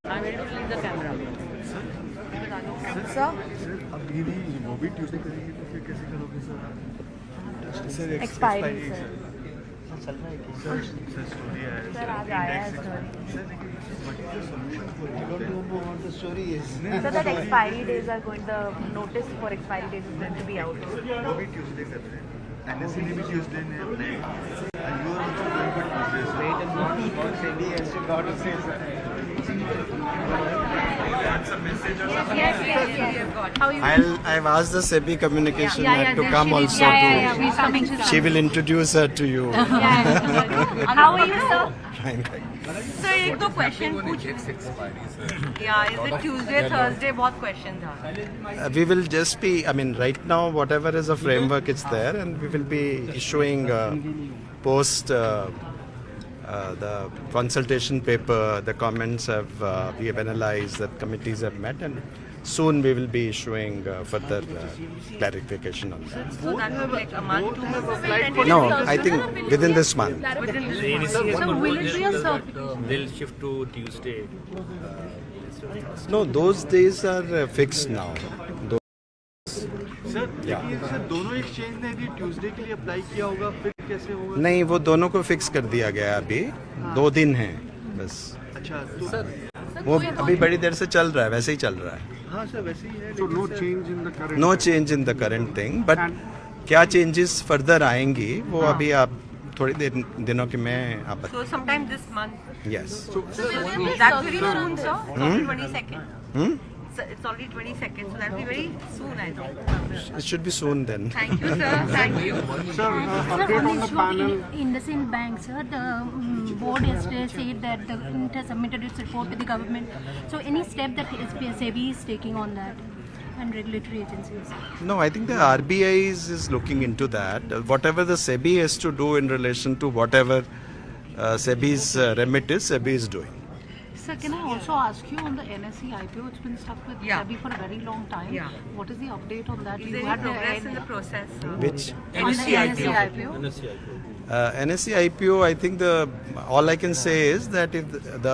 [SPEAKER 7] I'm ready to leave the camera. Sir?
[SPEAKER 8] अब ये नहीं वो भी ट्यूसडे करेंगे तो फिर कैसे करोगे सर
[SPEAKER 7] Expiry, sir.
[SPEAKER 8] चल रहा है कि सर स्टोरी है
[SPEAKER 7] Sir, आज आया है sir.
[SPEAKER 8] सर लेकिन what is the solution for it? I don't know what the story is.
[SPEAKER 7] So that expiry days are going, the notice for expiry days is going to be out.
[SPEAKER 8] वो भी Tuesday कर रहे हैं NSE ने भी Tuesday ने apply and you are also going for Tuesday. So wait and watch what SEBI has got to say.
[SPEAKER 9] I've asked the SEBI communication to come also. She will introduce her to you.
[SPEAKER 10] How are you, sir?
[SPEAKER 9] Fine.
[SPEAKER 10] Sir, एक दो question पूछ. Yeah, is it Tuesday, Thursday? बहुत questions are.
[SPEAKER 9] We will just be, I mean, right now, whatever is a framework, it's there, and we will be issuing post the consultation paper. The comments we have analyzed, the committees have met, and soon we will be issuing further clarification on that.
[SPEAKER 10] So that will take a month, 2 months.
[SPEAKER 9] No, I think within this month.
[SPEAKER 10] So will it be a
[SPEAKER 11] They'll shift to Tuesday.
[SPEAKER 9] No, those days are fixed now.
[SPEAKER 8] Sir, लेकिन sir दोनों exchange ने भी Tuesday के लिए apply किया होगा, फिर कैसे होगा?
[SPEAKER 9] नहीं, वो दोनों को फिक्स कर दिया गया अभी 2 दिन हैं बस.
[SPEAKER 8] अच्छा, तो सर
[SPEAKER 9] वो अभी बड़ी देर से चल रहा है, वैसे ही चल रहा है.
[SPEAKER 8] हाँ सर वैसे ही है.
[SPEAKER 4] So no change in the current.
[SPEAKER 9] No change in the current thing, but क्या चेंजेस फर्दर आएंगी वो अभी आप थोड़ी दिनों की मैं आप
[SPEAKER 10] So sometime this month.
[SPEAKER 9] Yes.
[SPEAKER 10] That's very soon, sir. 22nd. So it's already 22nd, so that'll be very soon, I think.
[SPEAKER 9] It should be soon then.
[SPEAKER 10] Thank you, sir. Thank you.
[SPEAKER 4] Sir, update on the panel.
[SPEAKER 12] IndusInd Bank, sir, the board yesterday said that the Mint has submitted its report to the government. So any step that SEBI is taking on that and regulatory agencies?
[SPEAKER 9] No, I think the RBI is looking into that. Whatever the SEBI has to do in relation to whatever SEBI's remit is, SEBI is doing.
[SPEAKER 7] Sir, can I also ask you on the NSE IPO? It's been stuck with SEBI for a very long time.
[SPEAKER 10] Yeah.
[SPEAKER 7] What is the update on that?
[SPEAKER 10] Is there any progress in the process?
[SPEAKER 9] Which?
[SPEAKER 7] NSE IPO?
[SPEAKER 9] NSE IPO, I think all I can say is that if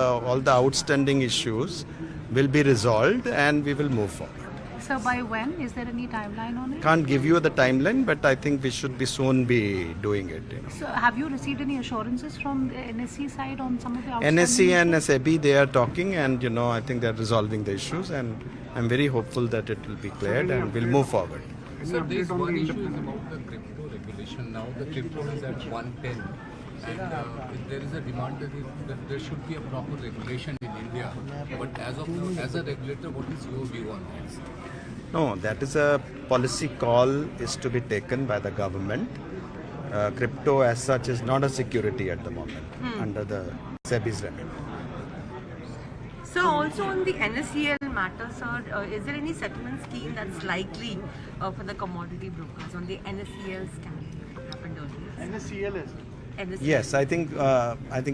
[SPEAKER 9] all the outstanding issues will be resolved and we will move forward.
[SPEAKER 7] So by when? Is there any timeline on it?
[SPEAKER 9] Can't give you the timeline, but I think we should be soon be doing it.
[SPEAKER 7] So have you received any assurances from the NSE side on some of the outstanding
[SPEAKER 9] NSE and
[SPEAKER 7] issues?
[SPEAKER 9] SEBI, they are talking, and I think they are resolving the issues, and I'm very hopeful that it will be cleared and we'll move forward.
[SPEAKER 11] So there's one issue is about the crypto regulation. Now the crypto is at 110, and there is a demand that there should be a proper regulation in India. But as of now, as a regulator, what is your view on this?
[SPEAKER 9] No, that is a policy call is to be taken by the government. Crypto as such is not a security at the moment under the SEBI's remit.
[SPEAKER 10] So also on the NSEL matter, sir, is there any settlement scheme that's likely for the commodity brokers on the NSEL scam that happened earlier?
[SPEAKER 8] NSEL is.
[SPEAKER 10] NSEL.
[SPEAKER 9] Yes, I think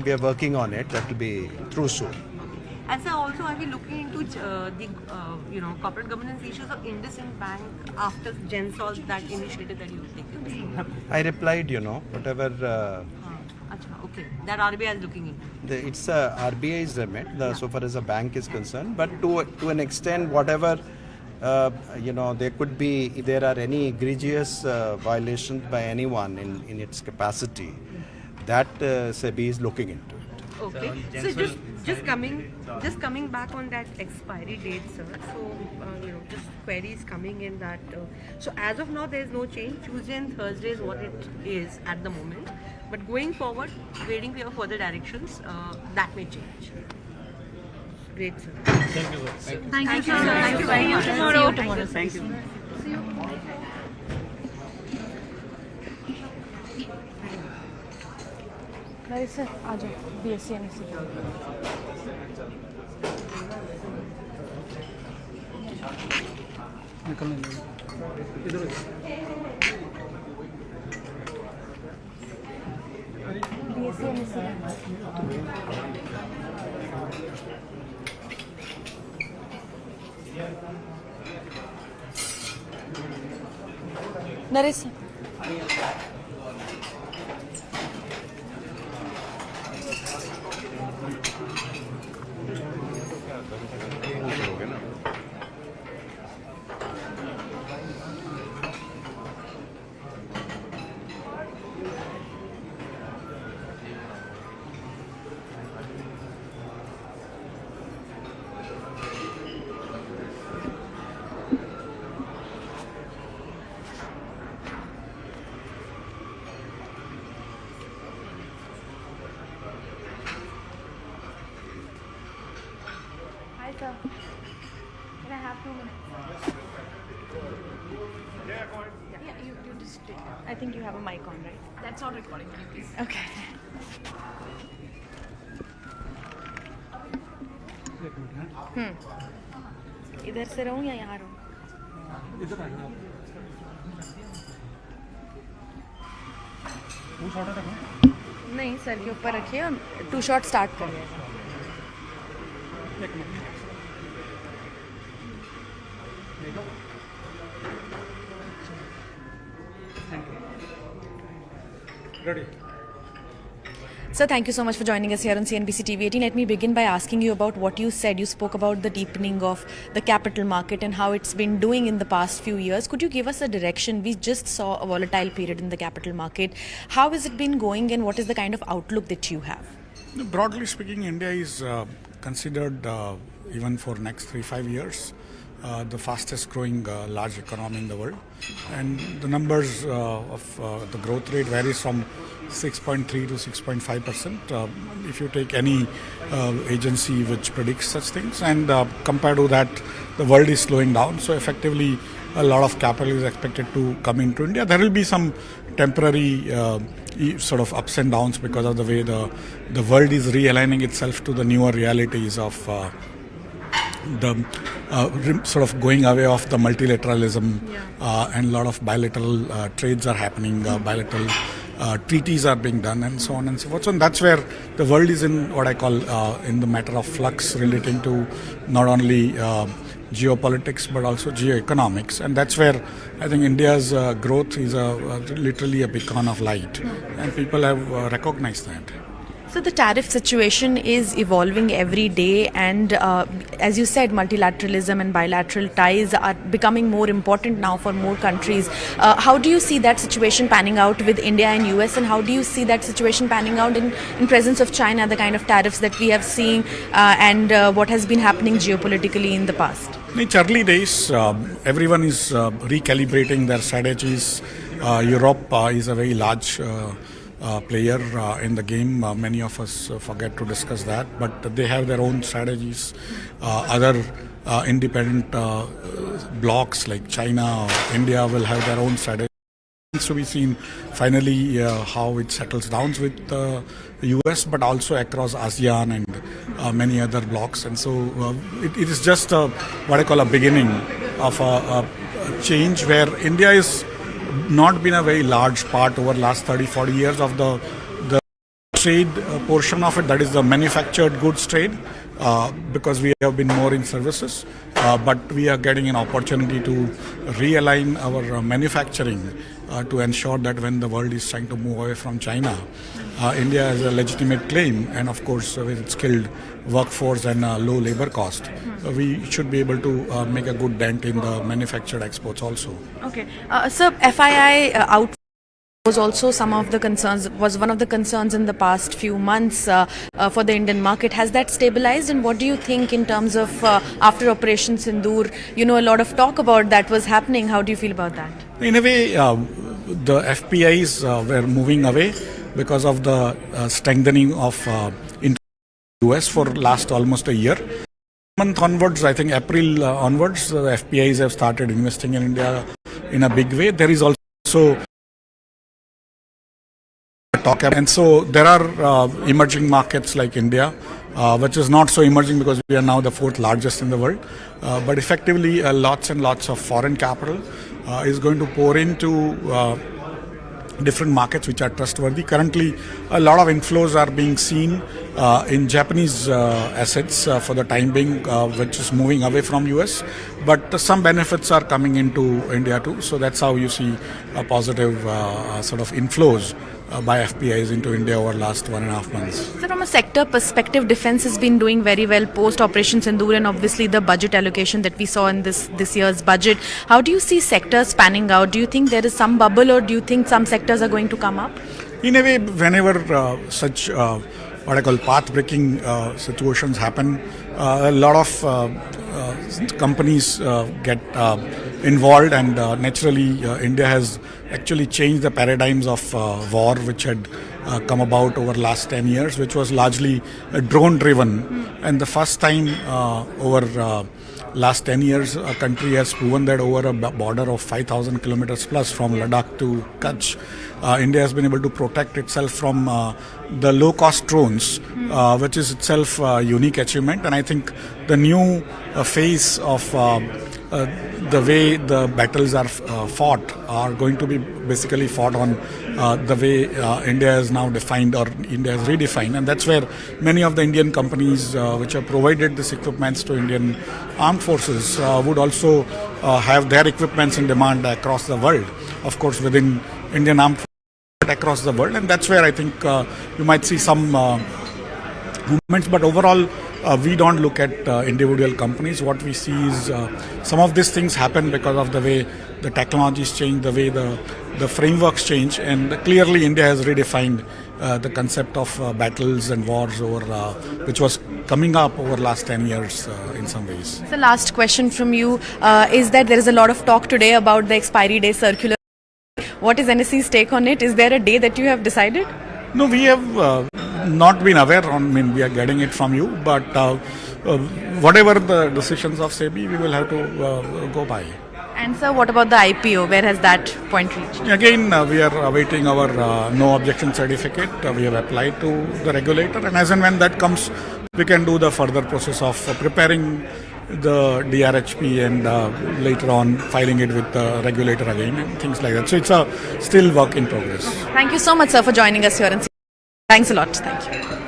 [SPEAKER 9] we are working on it. That will be through soon.
[SPEAKER 10] And sir, also are we looking into the corporate governance issues of IndusInd Bank after GenSol, that initiative that you taken?
[SPEAKER 9] I replied, whatever.
[SPEAKER 10] Okay, that RBI is looking into.
[SPEAKER 9] It's RBI's remit, so far as a bank is concerned. But to an extent, whatever there could be, if there are any egregious violations by anyone in its capacity, that SEBI is looking into.
[SPEAKER 10] Okay. So just coming back on that expiry date, sir. So just queries coming in that. So as of now, there is no change. Tuesday and Thursday is what it is at the moment. But going forward, waiting for your further directions, that may change. Great, sir.
[SPEAKER 11] Thank you, sir.
[SPEAKER 10] Thank you, sir. Thank you very much. See you tomorrow.
[SPEAKER 8] Thank you.
[SPEAKER 10] See you.
[SPEAKER 7] Right, sir. आ जाओ BSc NSE. BSc NSE. Naresh sir.
[SPEAKER 12] Sir, can I have 2 minutes?
[SPEAKER 10] Yeah, you just. I think you have a mic on, right?
[SPEAKER 12] That's not recording, can you please?
[SPEAKER 10] Okay. इधर से रहूं या यहाँ रहूं? नहीं, sir के ऊपर रखिए और 2 शॉट स्टार्ट करिए.
[SPEAKER 3] Ready.
[SPEAKER 10] Sir, thank you so much for joining us here on CNBC TV 18. Let me begin by asking you about what you said. You spoke about the deepening of the capital market and how it's been doing in the past few years. Could you give us a direction? We just saw a volatile period in the capital market. How has it been going and what is the kind of outlook that you have?
[SPEAKER 4] Broadly speaking, India is considered, even for next 3-5 years, the fastest growing large economy in the world. And the numbers of the growth rate varies from 6.3 to 6.5%. If you take any agency which predicts such things, and compared to that, the world is slowing down. So effectively, a lot of capital is expected to come into India. There will be some temporary sort of ups and downs because of the way the world is realigning itself to the newer realities of the sort of going away of the multilateralism, and a lot of bilateral trades are happening, bilateral treaties are being done, and so on and so forth. So that's where the world is in what I call in the matter of flux relating to not only geopolitics but also geoeconomics, and that's where I think India's growth is literally a beacon of light, and people have recognized that.
[SPEAKER 10] So the tariff situation is evolving every day, and as you said, multilateralism and bilateral ties are becoming more important now for more countries. How do you see that situation panning out with India and US, and how do you see that situation panning out in presence of China, the kind of tariffs that we have seen, and what has been happening geopolitically in the past?
[SPEAKER 4] In its early days, everyone is recalibrating their strategies. Europe is a very large player in the game. Many of us forget to discuss that, but they have their own strategies. Other independent blocs like China or India will have their own strategies. To be seen finally how it settles down with the US, but also across ASEAN and many other blocs. And so it is just what I call a beginning of a change where India is not been a very large part over the last 30-40 years of the trade portion of it, that is the manufactured goods trade, because we have been more in services, but we are getting an opportunity to realign our manufacturing to ensure that when the world is trying to move away from China, India has a legitimate claim, and of course with its skilled workforce and low labor cost, we should be able to make a good dent in the manufactured exports also.
[SPEAKER 10] Okay, so FII out was also some of the concerns, was one of the concerns in the past few months for the Indian market. Has that stabilized, and what do you think in terms of after Operation Sindoor? You know, a lot of talk about that was happening. How do you feel about that?
[SPEAKER 4] In a way, the FPIs were moving away because of the strengthening of US for last almost a year. Month onwards, I think April onwards, the FPIs have started investing in India in a big way. There is also talk, and so there are emerging markets like India, which is not so emerging because we are now the 4th largest in the world, but effectively lots and lots of foreign capital is going to pour into different markets which are trustworthy. Currently, a lot of inflows are being seen in Japanese assets for the time being, which is moving away from US, but some benefits are coming into India too. So that's how you see a positive sort of inflows by FPIs into India over the last 1.5 months.
[SPEAKER 10] So from a sector perspective, defense has been doing very well post Operation Sindoor, and obviously the budget allocation that we saw in this year's budget. How do you see sectors panning out? Do you think there is some bubble, or do you think some sectors are going to come up?
[SPEAKER 4] In a way, whenever such what I call path-breaking situations happen, a lot of companies get involved, and naturally India has actually changed the paradigms of war, which had come about over last 10 years, which was largely drone driven. And the first time over last 10 years, a country has proven that over a border of 5,000 kilometers plus from Ladakh to Kutch, India has been able to protect itself from the low-cost drones, which is itself a unique achievement. And I think the new phase of the way the battles are fought are going to be basically fought on the way India has now defined, or India has redefined, and that's where many of the Indian companies which have provided this equipments to Indian armed forces would also have their equipments in demand across the world, of course within Indian armed forces across the world, and that's where I think you might see some movements, but overall we don't look at individual companies. What we see is some of these things happen because of the way the technologies change, the way the frameworks change, and clearly India has redefined the concept of battles and wars over which was coming up over last 10 years in some ways.
[SPEAKER 13] So last question from you is that there is a lot of talk today about the expiry day circular. What is NSE's take on it? Is there a day that you have decided?
[SPEAKER 4] No, we have not been aware. We are getting it from you, but whatever the decisions of SEBI, we will have to go by.
[SPEAKER 13] And sir, what about the IPO? Where has that point reached?
[SPEAKER 4] Again, we are awaiting our no objection certificate. We have applied to the regulator, and as and when that comes, we can do the further process of preparing the DRHP and later on filing it with the regulator again and things like that. So it's a still work in progress.
[SPEAKER 13] Thank you so much, sir, for joining us here. And thanks a lot. Thank you.